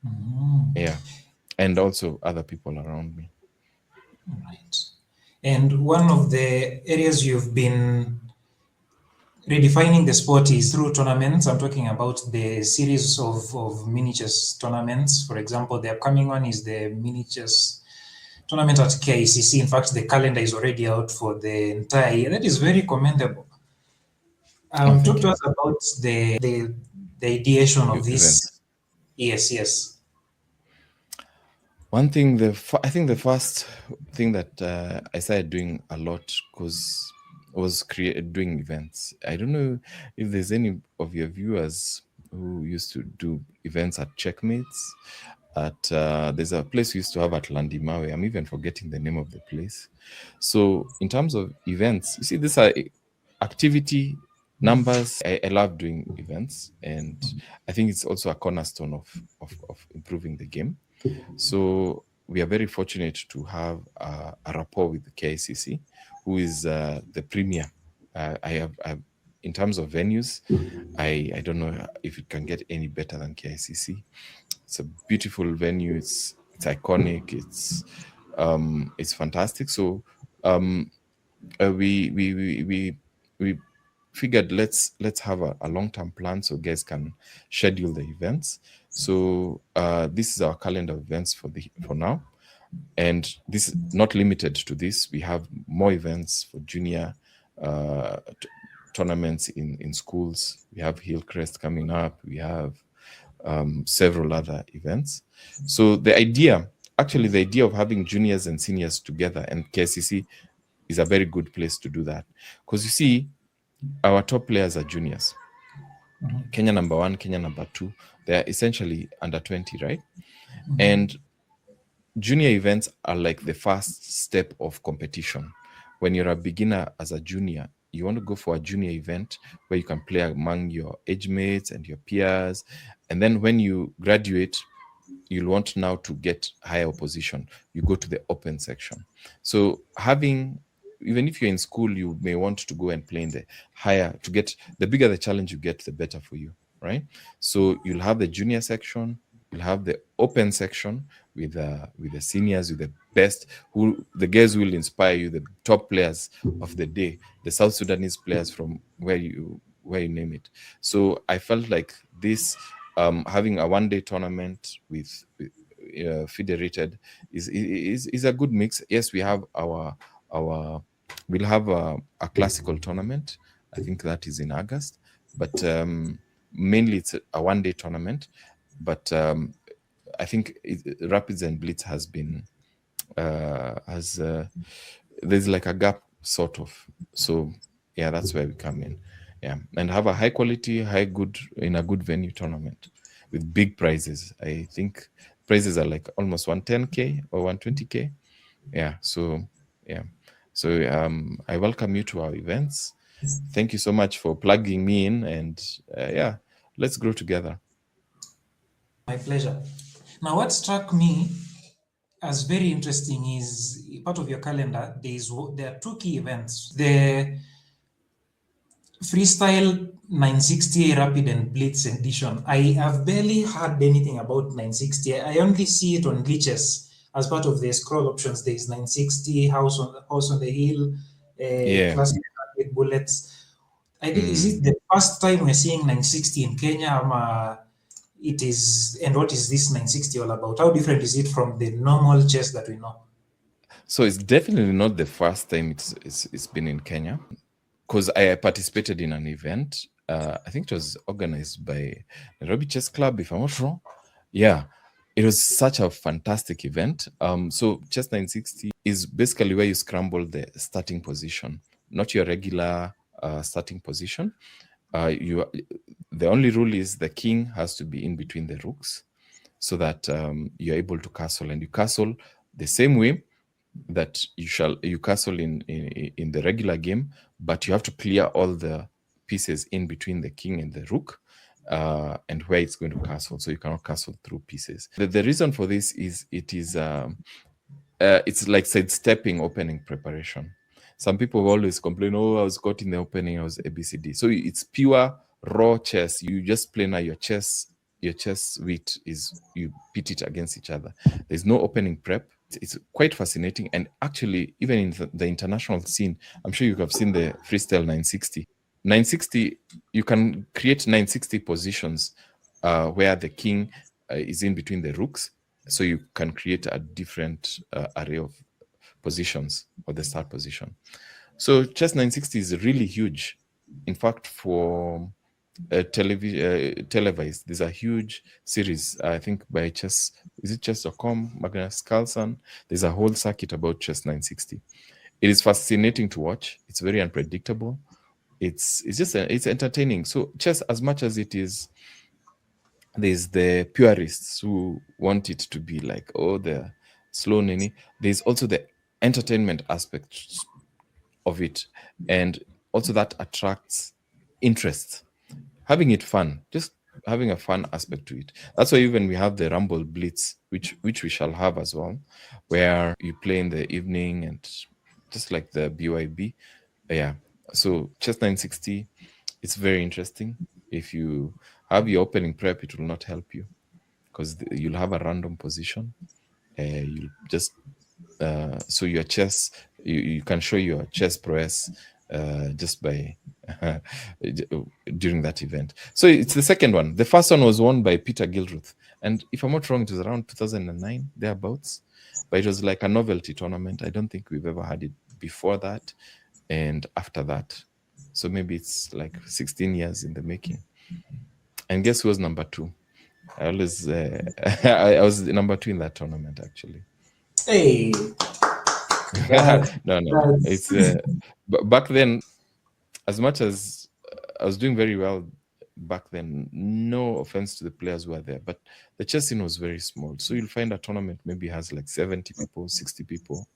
S2: Mm,
S1: Yeah, and also other people around me.
S2: right. And one of the areas you've been redefining the sport is through tournaments. I'm talking about the series of miniatures tournaments. For example, the upcoming one is the miniatures tournament at KICC. In fact, the calendar is already out for the entire year. That is very commendable.
S1: Oh,
S2: Talk
S1: thank
S2: to
S1: you.
S2: us about the ideation of this.
S1: Events.
S2: Yes, yes.
S1: One thing, I think the first thing that I started doing a lot, because was doing events. I don't know if there's any of your viewers who used to do events at checkmates. At there's a place we used to have at Landimawe. I'm even forgetting the name of the place. So in terms of events, you see, these are activity numbers. I love doing events, and I think it's also a cornerstone of improving the game. So we are very fortunate to have a rapport with the KICC, who is the premier. In terms of venues, I don't know if it can get any better than KICC. It's a beautiful venue. It's iconic. It's fantastic. So um, we figured let's have a long-term plan so guys can schedule the events. So this is our calendar of events for now, and this is not limited to this. We have more events for junior tournaments in schools. We have Hillcrest coming up. We have several other events. So the idea of having juniors and seniors together, and KCC is a very good place to do that, because you see, our top players are juniors. Kenya number 1, Kenya number 2, they are essentially under 20, right? And junior events are like the first step of competition. When you're a beginner as a junior, you want to go for a junior event where you can play among your age mates and your peers. And then when you graduate, you'll want now to get higher position. You go to the open section. So even if you're in school, you may want to go and play in the higher, to get the bigger the challenge you get, the better for you, right? So you'll have the junior section, you'll have the open section with the seniors, with the best, who the guys will inspire you, the top players of the day, the South Sudanese players from where you name it. So I felt like this, having a one-day tournament with federated is a good mix. Yes, we have our we'll have a classical tournament. I think that is in August, but mainly it's a one-day tournament. But I think Rapids and Blitz has been has there's like a gap sort of. So yeah, that's where we come in. Yeah, and have a high quality, in a good venue tournament with big prizes. I think prizes are like almost 110K or 120K. Yeah, so yeah, so I welcome you to our events. Thank you so much for plugging me in, and yeah, let's grow together.
S2: My pleasure. Now, what struck me as very interesting is part of your calendar. There are two key events: the Freestyle 960 Rapid and Blitz edition. I have barely heard anything about 960. I only see it on glitches as part of the scroll options. There is 960 House on the Hill,
S1: Yeah.
S2: Classic Rapid Bullets. Is
S1: Mm.
S2: it the first time we're seeing 960 in Kenya? It is, and what is this 960 all about? How different is it from the normal chess that we know?
S1: So it's definitely not the first time it's been in Kenya, because I participated in an event. I think it was organized by Nairobi Chess Club, if I'm not wrong. Yeah, it was such a fantastic event. So Chess 960 is basically where you scramble the starting position, not your regular starting position. The only rule is the king has to be in between the rooks, so that you're able to castle, and you castle the same way that you castle in the regular game, but you have to clear all the pieces in between the king and the rook, and where it's going to castle, so you cannot castle through pieces. The reason for this is it's like sidestepping opening preparation. Some people always complain, oh, I was caught in the opening, I was ABCD. So it's pure raw chess. You just play now your chess wit is you pit it against each other. There's no opening prep. It's quite fascinating. And actually, even in the international scene, I'm sure you have seen the freestyle 960. 960, you can create 960 positions where the king is in between the rooks, so you can create a different array of positions or the start position. So chess 960 is really huge. In fact, for televised, there's a huge series, I think by chess, is it chess.com, Magnus Carlsen? There's a whole circuit about chess 960. It is fascinating to watch. It's very unpredictable. It's just it's entertaining. So chess, as much as it is, there's the purists who want it to be like, oh, the slow nini. There's also the entertainment aspect of it, and also that attracts interest, having it fun, just having a fun aspect to it. That's why even we have the Rumble Blitz, which we shall have as well, where you play in the evening and just like the BYB. Yeah. So chess 960, it's very interesting. If you have your opening prep, it will not help you because you'll have a random position. You'll just so your chess, you can show your chess prowess just by during that event. So it's the second one. The first one was won by Peter Gilruth, and if I'm not wrong, it was around 2009 thereabouts. But it was like a novelty tournament. I don't think we've ever had it before that and after that. So maybe it's like 16 years in the making. And guess who was number two? I always I was number two in that tournament actually.
S2: Hey, that
S1: No. It's
S2: that's
S1: back then, as much as I was doing very well back then, no offense to the players who were there, but the chess scene was very small. So you'll find a tournament maybe has like 70 people, 60 people,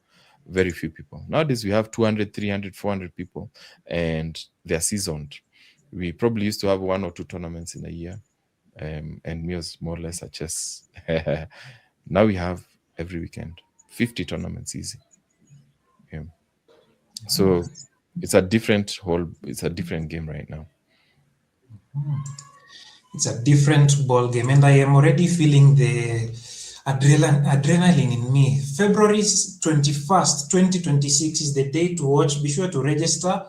S1: very few people. Nowadays we have 200, 300, 400 people, and they're seasoned. We probably used to have one or two tournaments in a year, and me was more or less a chess. Now we have every weekend 50 tournaments easy. Yeah. So it's a different game right now.
S2: it's a different ball game, and I am already feeling the adrenaline in me. February 21st, 2026 is the day to watch. Be sure to register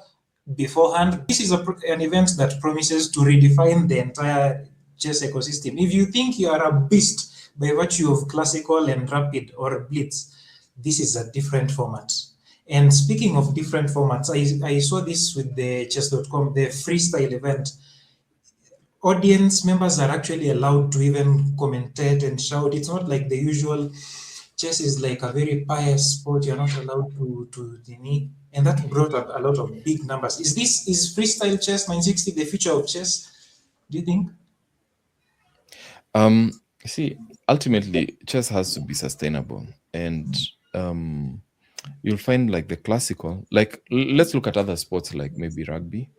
S2: beforehand. This is an event that promises to redefine the entire chess ecosystem. If you think you are a beast by virtue of classical and rapid or blitz, this is a different format. And speaking of different formats, I saw this with the chess.com, the freestyle event. Audience members are actually allowed to even commentate and shout. It's not like the usual chess is like a very pious sport. You're not allowed to deny. And that brought up a lot of big numbers. Is freestyle chess 960 the future of chess? Do you think?
S1: See, ultimately, chess has to be sustainable, and um, you'll find like the classical. Like, let's look at other sports like maybe rugby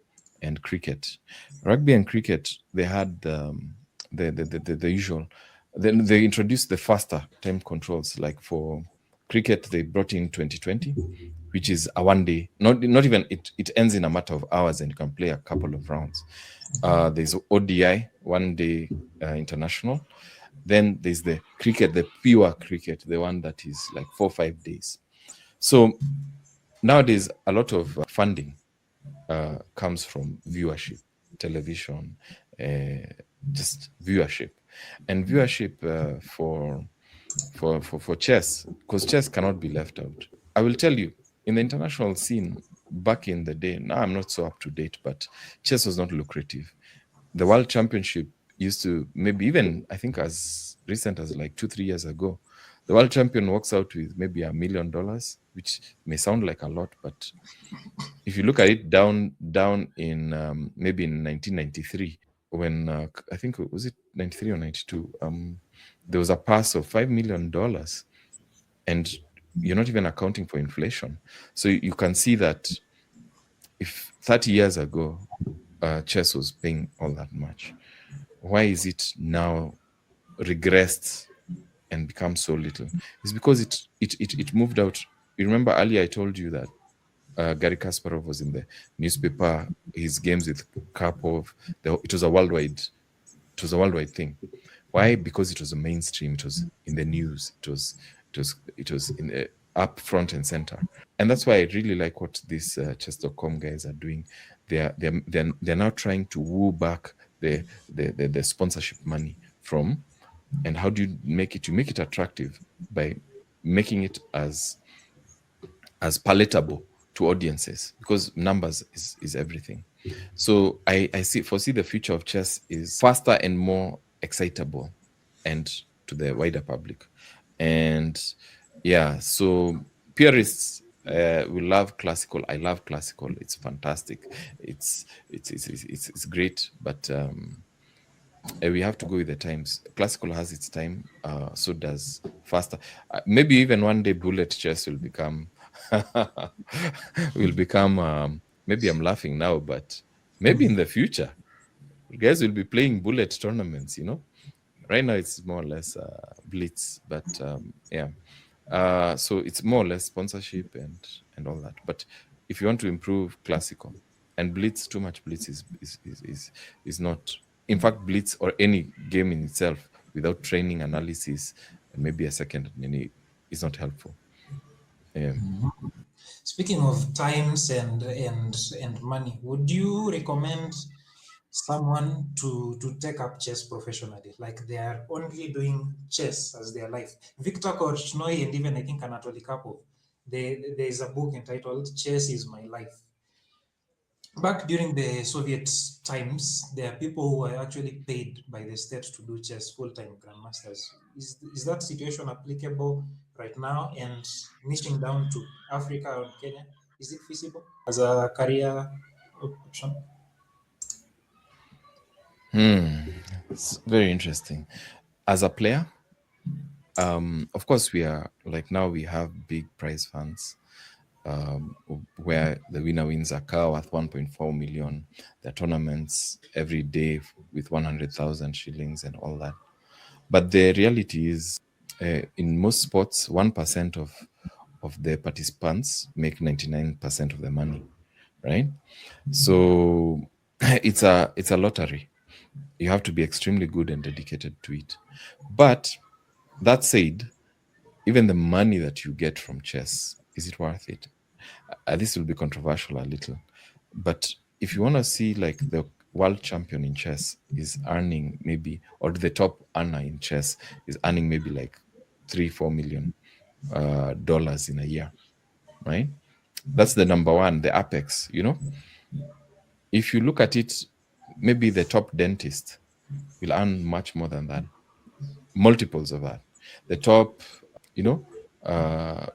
S1: and cricket. Rugby and cricket, they had the usual. Then they introduced the faster time controls. Like for cricket, they brought in 2020, which is a 1 day. Not even it ends in a matter of hours, and you can play a couple of rounds. There's ODI, 1 day international. Then there's the cricket, the pure cricket, the one that is like 4 or 5 days. So nowadays, a lot of funding comes from viewership, television, just viewership, and viewership for chess, because chess cannot be left out. I will tell you, in the international scene back in the day, now I'm not so up to date, but chess was not lucrative. The world championship used to, maybe even I think as recent as like 2 3 years ago, the world champion walks out with maybe $1 million, which may sound like a lot, but if you look at it down in maybe in 1993, when I think was it 93 or 92, there was a pass of $5 million, and you're not even accounting for inflation. So you can see that if 30 years ago chess was paying all that much, why is it now regressed and become so little? It's because it moved out. You remember earlier I told you that Gary Kasparov was in the newspaper, his games with Karpov. It was a worldwide thing. Why? Because it was a mainstream. It was in the news. It was in the up front and center. And that's why I really like what these chess.com guys are doing. They're now trying to woo back the sponsorship money from. And how do you make it? You make it attractive by making it as palatable to audiences, because numbers is everything. So I foresee the future of chess is faster and more excitable, and to the wider public. And yeah, so purists We love classical. I love classical. It's fantastic. It's great, but we have to go with the times. Classical has its time, so does faster. Maybe even one day bullet chess will become will become. Maybe I'm laughing now, but maybe in the future, guys will be playing bullet tournaments. Right now it's more or less blitz, but yeah. So it's more or less sponsorship and all that. But if you want to improve classical and blitz, too much blitz is not. In fact, blitz or any game in itself without training, analysis, and maybe a second is not helpful.
S2: Speaking of times and money, would you recommend someone to take up chess professionally, like they are only doing chess as their life? Victor Korchnoi and even I think Anatoly Karpov, there is a book entitled "Chess Is My Life." Back during the Soviet times, there are people who are actually paid by the state to do chess, full-time grandmasters. Is that situation applicable right now? And niching down to Africa or Kenya, is it feasible as a career option?
S1: It's very interesting. As a player, of course, we are like now we have big prize funds um, where the winner wins a car worth 1.4 million. There are tournaments every day with 100,000 shillings and all that. But the reality is, in most sports, 1% of the participants make 99% of the money, right? So it's a lottery. You have to be extremely good and dedicated to it. But that said, even the money that you get from chess, is it worth it? This will be controversial a little, but if you want to see like the world champion in chess is earning maybe, or the top earner in chess is earning maybe like 3 4 million dollars in a year, right? That's the number one, the apex. If you look at it, maybe the top dentist will earn much more than that, multiples of that. The top, you know,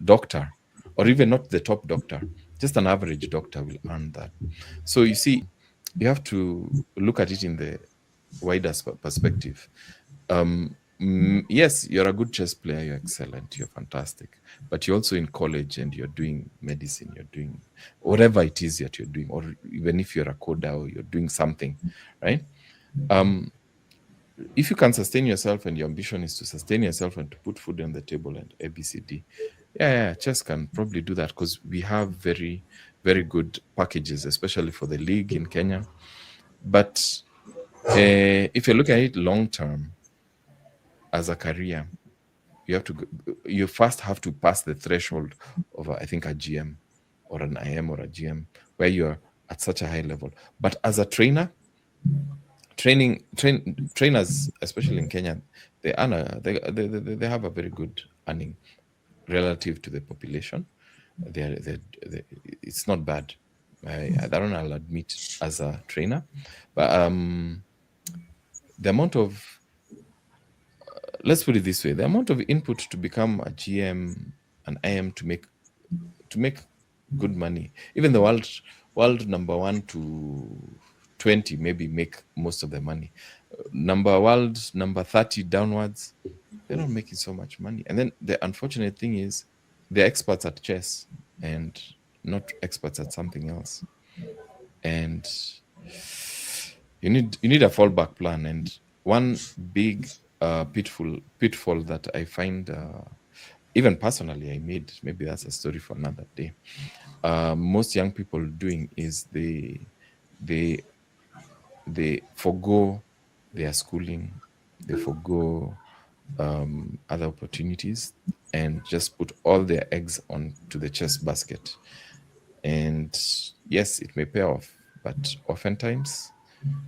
S1: doctor, or even not the top doctor, just an average doctor will earn that. So you see, you have to look at it in the wider perspective. Yes, you're a good chess player, you're excellent, you're fantastic, but you're also in college and you're doing medicine, you're doing whatever it is that you're doing, or even if you're a coder or you're doing something, right? Um, if you can sustain yourself and your ambition is to sustain yourself and to put food on the table and ABCD, yeah, chess can probably do that because we have very, very good packages, especially for the league in Kenya. But if you look at it long term as a career, you first have to pass the threshold of, I think, a GM or an IM or a GM where you're at such a high level. But as a trainer, trainers, especially in Kenya, they earn they have a very good earning relative to the population. They it's not bad. I don't know, I'll admit as a trainer, but the amount of let's put it this way: the amount of input to become a GM, an IM to make good money. Even the world number 1 to 20 maybe make most of the money. World number 30 downwards, they're not making so much money. And then the unfortunate thing is they're experts at chess and not experts at something else. And you need a fallback plan. And one big pitfall that I find, even personally, I made, maybe that's a story for another day. Most young people doing is they they forgo their schooling, they forgo other opportunities, and just put all their eggs onto the chess basket. And yes, it may pay off, but oftentimes,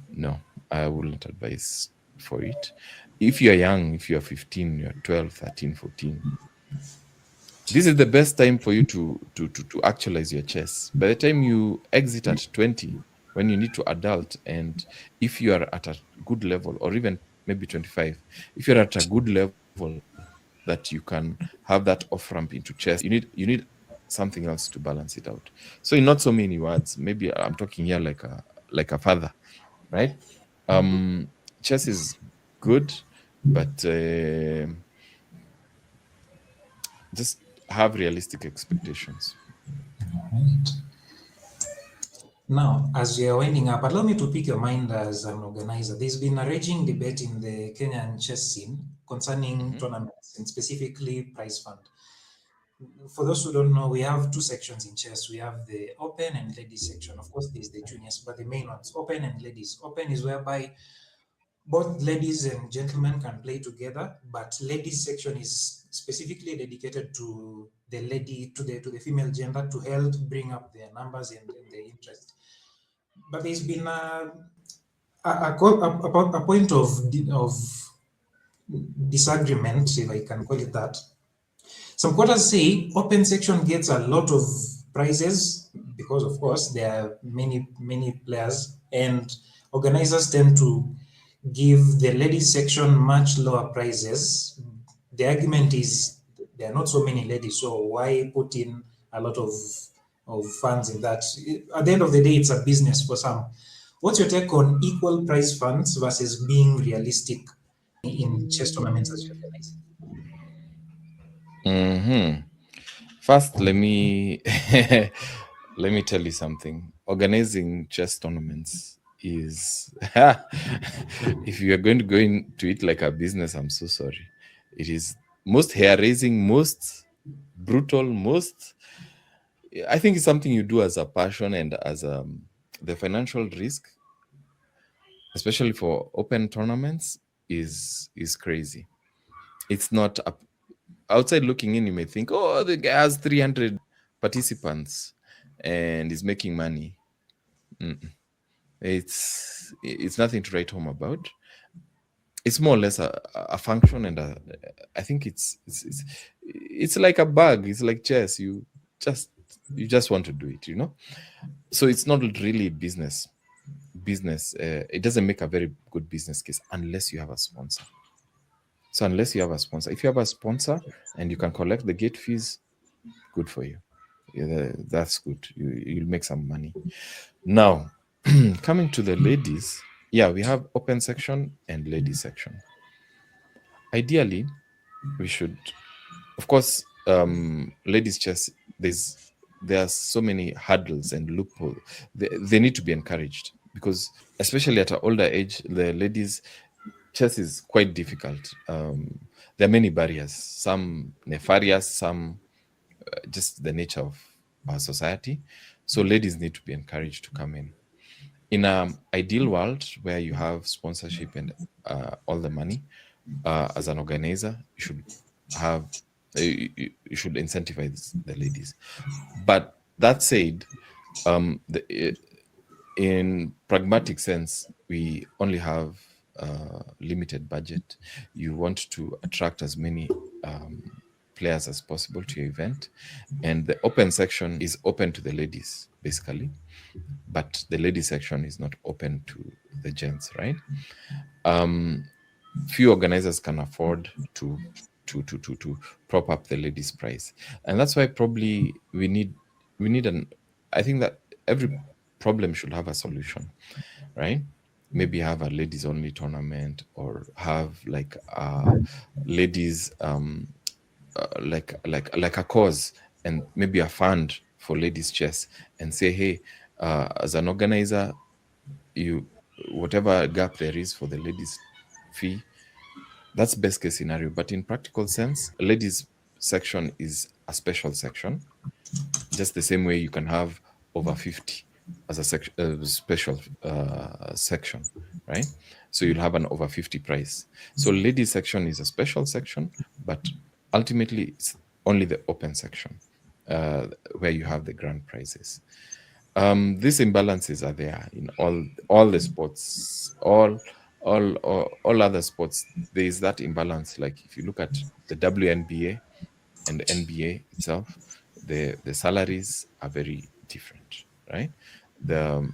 S1: no, I wouldn't advise for it. If you're young, if you're 15, you're 12, 13, 14, this is the best time for you to actualize your chess. By the time you exit at 20, when you need to adult, and if you are at a good level, or even maybe 25, if you're at a good level that you can have that off ramp into chess, you need something else to balance it out. So in not so many words, maybe I'm talking here like a father, right? Um, chess is good, but just have realistic expectations.
S2: Right. Now, as we are winding up, allow me to pick your mind as an organizer. There's been a raging debate in the Kenyan chess scene concerning
S1: Hmm.
S2: tournaments and specifically prize fund. For those who don't know, we have two sections in chess. We have the open and ladies section. Of course, there's the juniors, but the main ones, open and ladies. Open is whereby both ladies and gentlemen can play together, but ladies section is specifically dedicated to the lady, to the female gender, to help bring up their numbers and their interest. But there's been a point of disagreement, if I can call it that. Some quarters say open section gets a lot of prizes because, of course, there are many players, and organizers tend to give the ladies section much lower prizes. The argument is there are not so many ladies, so why put in a lot of funds in that? At the end of the day, it's a business for some. What's your take on equal prize funds versus being realistic in chess tournaments as you organize?
S1: Hmm. First, let me let me tell you something. Organizing chess tournaments is if you are going to go into it like a business, I'm so sorry. It is most hair raising, most brutal, most I think it's something you do as a passion and as the financial risk, especially for open tournaments, is crazy. It's not a, outside looking in, you may think, oh, the guy has 300 participants and is making money. Mm-mm. It's nothing to write home about. It's more or less a function, and I think it's like a bug. It's like chess. Just you just want to do it, you know. So it's not really business. It doesn't make a very good business case unless you have a sponsor. So unless you have a sponsor, if you have a sponsor and you can collect the gate fees, good for you. Yeah, that's good. You'll make some money. Now, coming to the ladies, yeah, we have open section and ladies section. Ideally, we should, of course, ladies chess. There are so many hurdles and loopholes. They need to be encouraged because, especially at an older age, the ladies chess is quite difficult. There are many barriers, some nefarious, some just the nature of our society. So ladies need to be encouraged to come in. In an ideal world where you have sponsorship and all the money, as an organizer, you should have you should incentivize the ladies. But that said, in pragmatic sense, we only have limited budget. You want to attract as many players as possible to your event, and the open section is open to the ladies basically, but the ladies section is not open to the gents, right? Few organizers can afford to prop up the ladies price, and that's why probably we need an I think that every problem should have a solution, right? Maybe have a ladies only tournament, or have like ladies like a cause, and maybe a fund for ladies chess, and say, hey, as an organizer, you whatever gap there is for the ladies fee, that's best case scenario. But in practical sense, a ladies section is a special section, just the same way you can have over 50 as a special section, right? So you'll have an over 50 price. So ladies section is a special section, but ultimately it's only the open section where you have the grand prizes. These imbalances are there in all the sports, all other sports. There is that imbalance. Like if you look at the WNBA and the NBA itself, the salaries are very different, right? The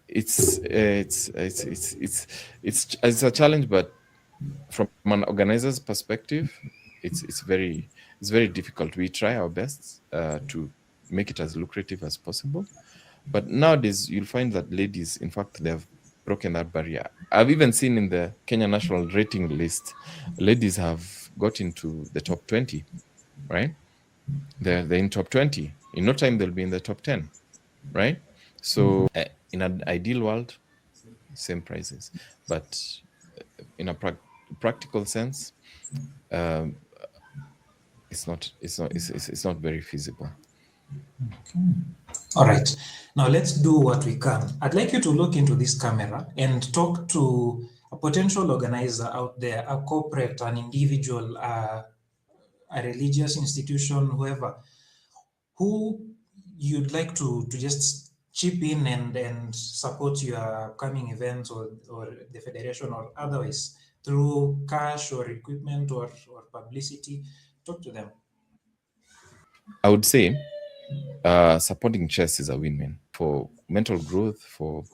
S1: it's a challenge, but from an organizer's perspective, it's very It's very difficult. We try our best to make it as lucrative as possible. But nowadays, you'll find that ladies, in fact, they've broken that barrier. I've even seen in the Kenya National Rating List, ladies have got into the top 20, right? They're in top 20. In no time, they'll be in the top 10, right? So, in an ideal world, same prices. But in a practical sense, um, it's not very feasible.
S2: All right. Now let's do what we can. I'd like you to look into this camera and talk to a potential organizer out there, a corporate, an individual, a religious institution, whoever, who you'd like to just chip in and support your upcoming events or the federation or otherwise through cash or equipment or publicity. Talk to them.
S1: I would say supporting chess is a win-win for mental growth, for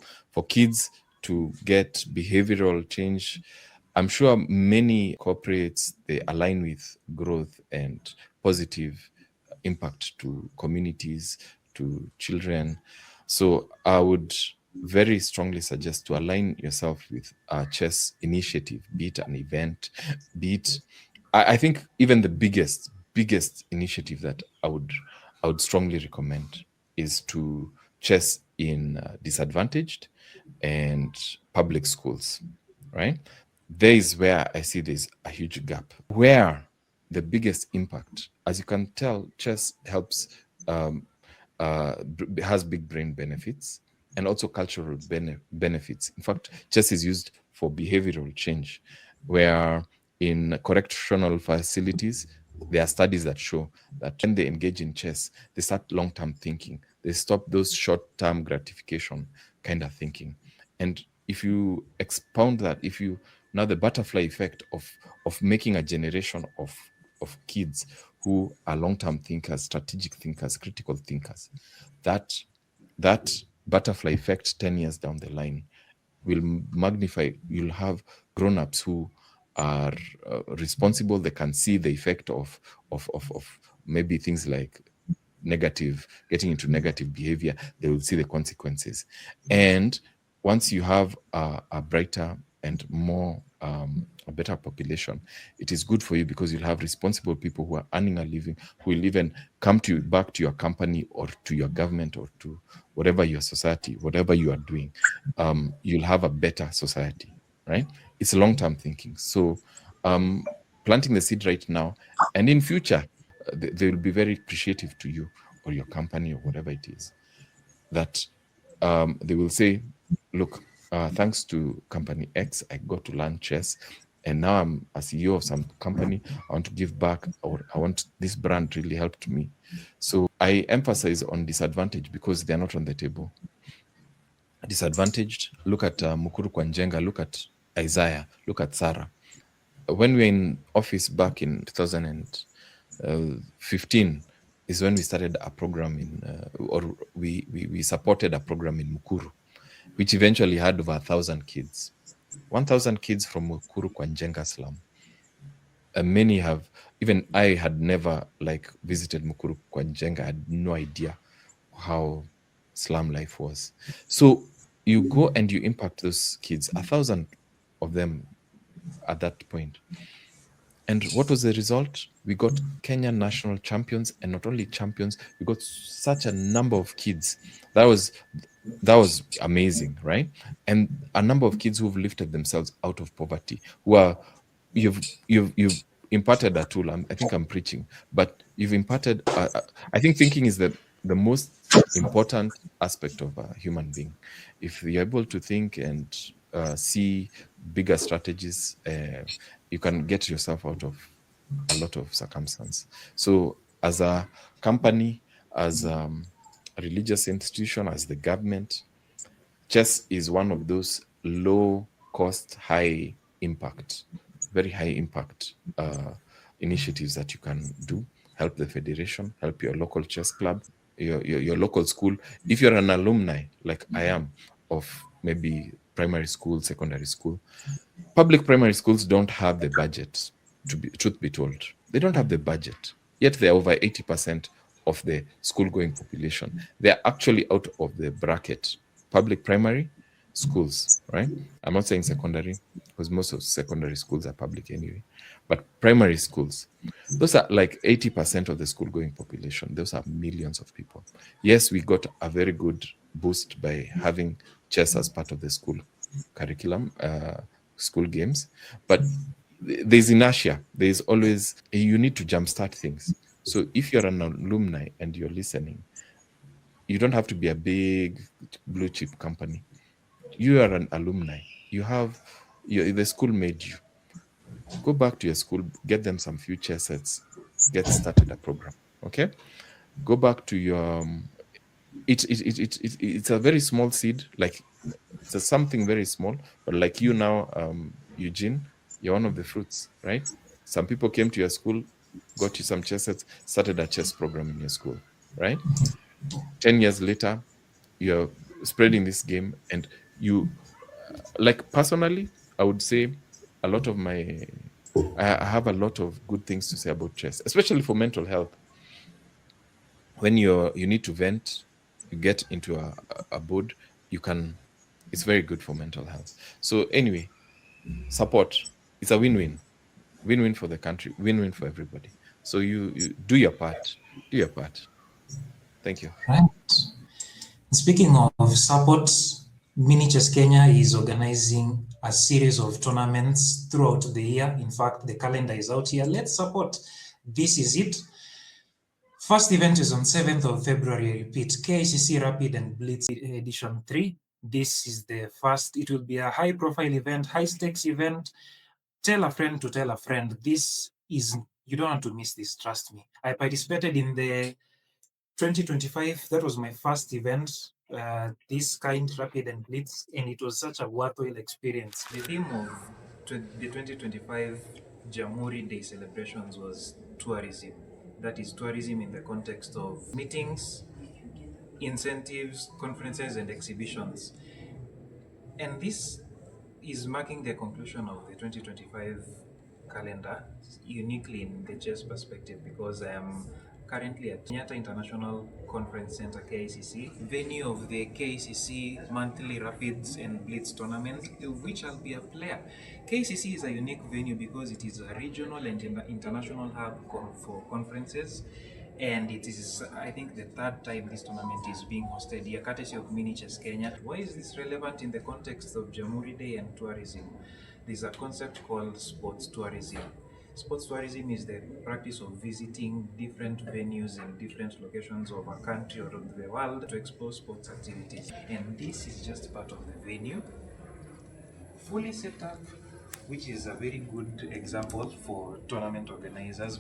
S1: kids to get behavioral change. I'm sure many corporates, they align with growth and positive impact to communities, to children. So I would very strongly suggest to align yourself with a chess initiative, be it an event, be it I think even the biggest initiative that I would strongly recommend is to chess in disadvantaged and public schools, right? There is where I see there's a huge gap. Where the biggest impact, as you can tell, chess helps, um, has big brain benefits and also cultural benefits. In fact, chess is used for behavioral change, where in correctional facilities, there are studies that show that when they engage in chess, they start long term thinking. They stop those short term gratification kind of thinking. And if you expound that, if you now the butterfly effect of making a generation of kids who are long term thinkers, strategic thinkers, critical thinkers, that that butterfly effect 10 years down the line will magnify. You'll have grown-ups who are responsible. They can see the effect of maybe things like negative, getting into negative behavior. They will see the consequences. And once you have a brighter and more a better population, it is good for you because you'll have responsible people who are earning a living, who will even come to you, back to your company or to your government or to whatever your society, whatever you are doing. You'll have a better society, right? It's long-term thinking. So planting the seed right now, and in future, they will be very appreciative to you or your company or whatever it is, that they will say, look, thanks to company X, I got to learn chess. And now I'm a CEO of some company. I want to give back, or I want this brand really helped me. So I emphasize on disadvantage because they're not on the table. Disadvantaged, look at Mukuru Kwanjenga, look at Isaiah, look at Sarah. When we were in office back in 2015 is when we started a program or we supported a program in Mukuru, which eventually had over 1,000 kids. 1,000 kids from Mukuru Kwanjenga slum. Many have, even I had never visited Mukuru Kwanjenga. I had no idea how slum life was. So you go and you impact those kids, 1,000 of them at that point. And what was the result? We got Kenya national champions, and not only champions, we got such a number of kids. That was amazing, right? And a number of kids who've lifted themselves out of poverty, who are you've imparted a tool. I think I'm preaching, but you've imparted. I think thinking is the most important aspect of a human being. If you're able to think and see bigger strategies, you can get yourself out of a lot of circumstance. So as a company, as a religious institution, as the government, chess is one of those low cost, high impact, very high impact initiatives that you can do. Help the federation, help your local chess club, your local school. If you're an alumni, like I am, of maybe primary school, secondary school, public primary schools don't have the budget, to be truth be told. They don't have the budget. yet they're over 80% of the school going population. They're actually out of the bracket. Public primary schools, right? I'm not saying secondary, because most of secondary schools are public anyway, but primary schools, those are like 80% of the school going population. Those are millions of people. Yes, we got a very good boost by having chess as part of the school curriculum, school games, but there's inertia. There's always, you need to jumpstart things. So if you're an alumni and you're listening, you don't have to be a big blue chip company. You are an alumni. You have, the school made you. Go back to your school, get them some future sets, get started a program. Okay, go back to your. It's a very small seed, like it's something very small, but like you now, Eugene, you're one of the fruits, right? Some people came to your school, got you some chess sets, started a chess program in your school, right? 10 years later, you're spreading this game, and you, like personally, I would say a lot of my, I have a lot of good things to say about chess, especially for mental health. When you need to vent, you get into a board, you can, it's very good for mental health. So anyway, support, it's a win-win for the country, win-win for everybody. So you do your part, do your part. Thank you.
S2: Right. Speaking of support, Mini Chess Kenya is organizing a series of tournaments throughout the year. In fact, the calendar is out here. Let's support. This is it. First event is on 7th of February. I repeat, KICC Rapid and Blitz Edition 3. This is the first. It will be a high profile event, high stakes event. Tell a friend to tell a friend. This is, you don't want to miss this, trust me. I participated in the 2025, that was my first event, this kind, Rapid and Blitz, and it was such a worthwhile experience. The theme of the 2025 Jamhuri Day celebrations was tourism. That is tourism in the context of meetings, incentives, conferences, and exhibitions. And this is marking the conclusion of the 2025 calendar, uniquely in the chess perspective, because I am currently at Kenyatta International Conference Center, KICC, venue of the KICC monthly Rapids and Blitz tournament, of which I'll be a player. KICC is a unique venue because it is a regional and international hub for conferences, and it is, I think, the third time this tournament is being hosted here, courtesy of Mini Chess Kenya. Why is this relevant in the context of Jamhuri Day and tourism? There's a concept called sports tourism. Sports tourism is the practice of visiting different venues in different locations of a country or of the world to explore sports activities. And this is just part of the venue, fully set up, which is a very good example for tournament organizers.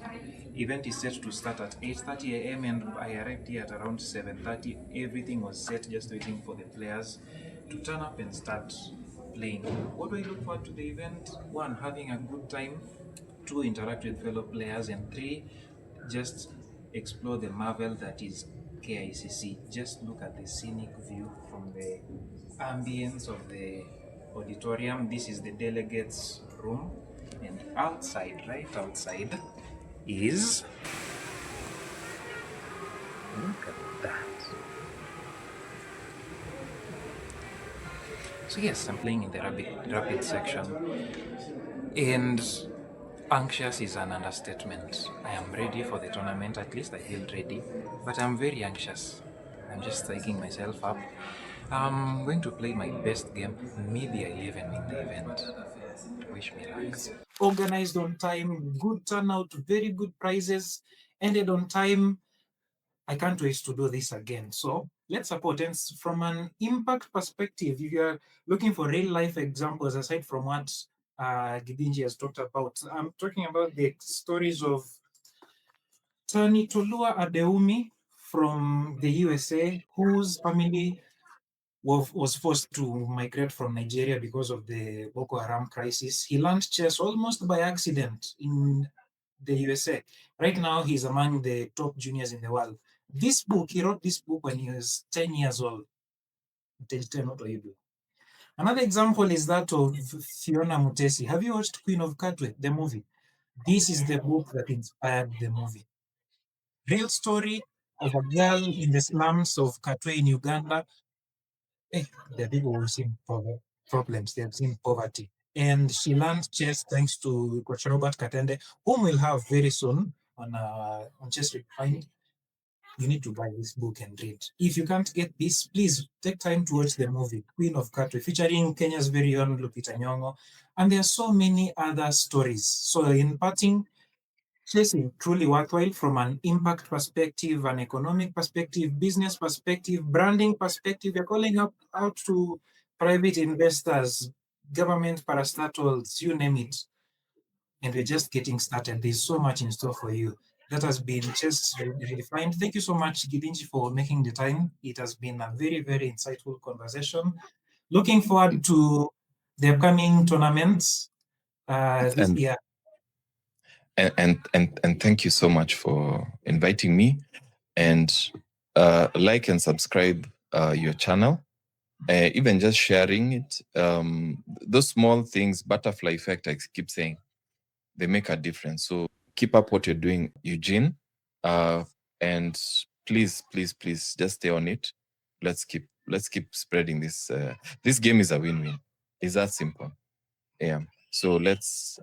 S2: Event is set to start at 8:30 a.m. and I arrived here at around 7:30. Everything was set, just waiting for the players to turn up and start playing. What do I look forward to the event? One, having a good time. Two, interact with fellow players. And three, just explore the marvel that is KICC. Just look at the scenic view from the ambience of the auditorium. This is the delegates room, and outside, right outside, is, look at that. So yes, I'm playing in the rapid section, and anxious is an understatement. I am ready for the tournament, at least I feel ready, but I'm very anxious. I'm just psyching myself up. I'm going to play my best game. Maybe I'll even win the event. Wish me luck. Organized on time, good turnout, very good prizes, ended on time. I can't wait to do this again. So let's support. And from an impact perspective, if you're looking for real life examples, aside from what Githinji has talked about, I'm talking about the stories of Tani Tolua Adeumi from the USA, whose family was forced to migrate from Nigeria because of the Boko Haram crisis. He learned chess almost by accident in the USA. Right now, he's among the top juniors in the world. This book, he wrote this book when he was 10 years old. Another example is that of Fiona Mutesi. Have you watched Queen of Katwe, the movie? This is the book that inspired the movie. Real story of a girl in the slums of Katwe in Uganda. Eh, the people who've seen problems, they've seen poverty. And she learned chess thanks to Coach Robert Katende, whom we'll have very soon on Chess Redefined. You need to buy this book and read. If you can't get this, please take time to watch the movie Queen of Katwe, featuring Kenya's very own Lupita Nyong'o. And there are so many other stories. So in parting, chess is truly worthwhile from an impact perspective, an economic perspective, business perspective, branding perspective. You're calling up out to private investors, government parastatals, you name it. And we're just getting started. There's so much in store for you. That has been just redefined. Thank you so much, Githinji, for making the time. It has been a very, very insightful conversation. Looking forward to the upcoming tournaments this
S1: And
S2: year.
S1: and thank you so much for inviting me. And like and subscribe your channel. Even just sharing it. Those small things, butterfly effect, I keep saying, they make a difference. So keep up what you're doing, Eugene. And please, please, please, just stay on it. Let's keep spreading this. This game is a win-win. It's that simple. Yeah. So let's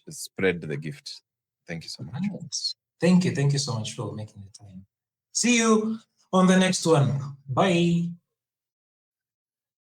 S1: spread the gift. Thank you so much.
S2: Thank you. Thank you so much for making the time. See you on the next one. Bye.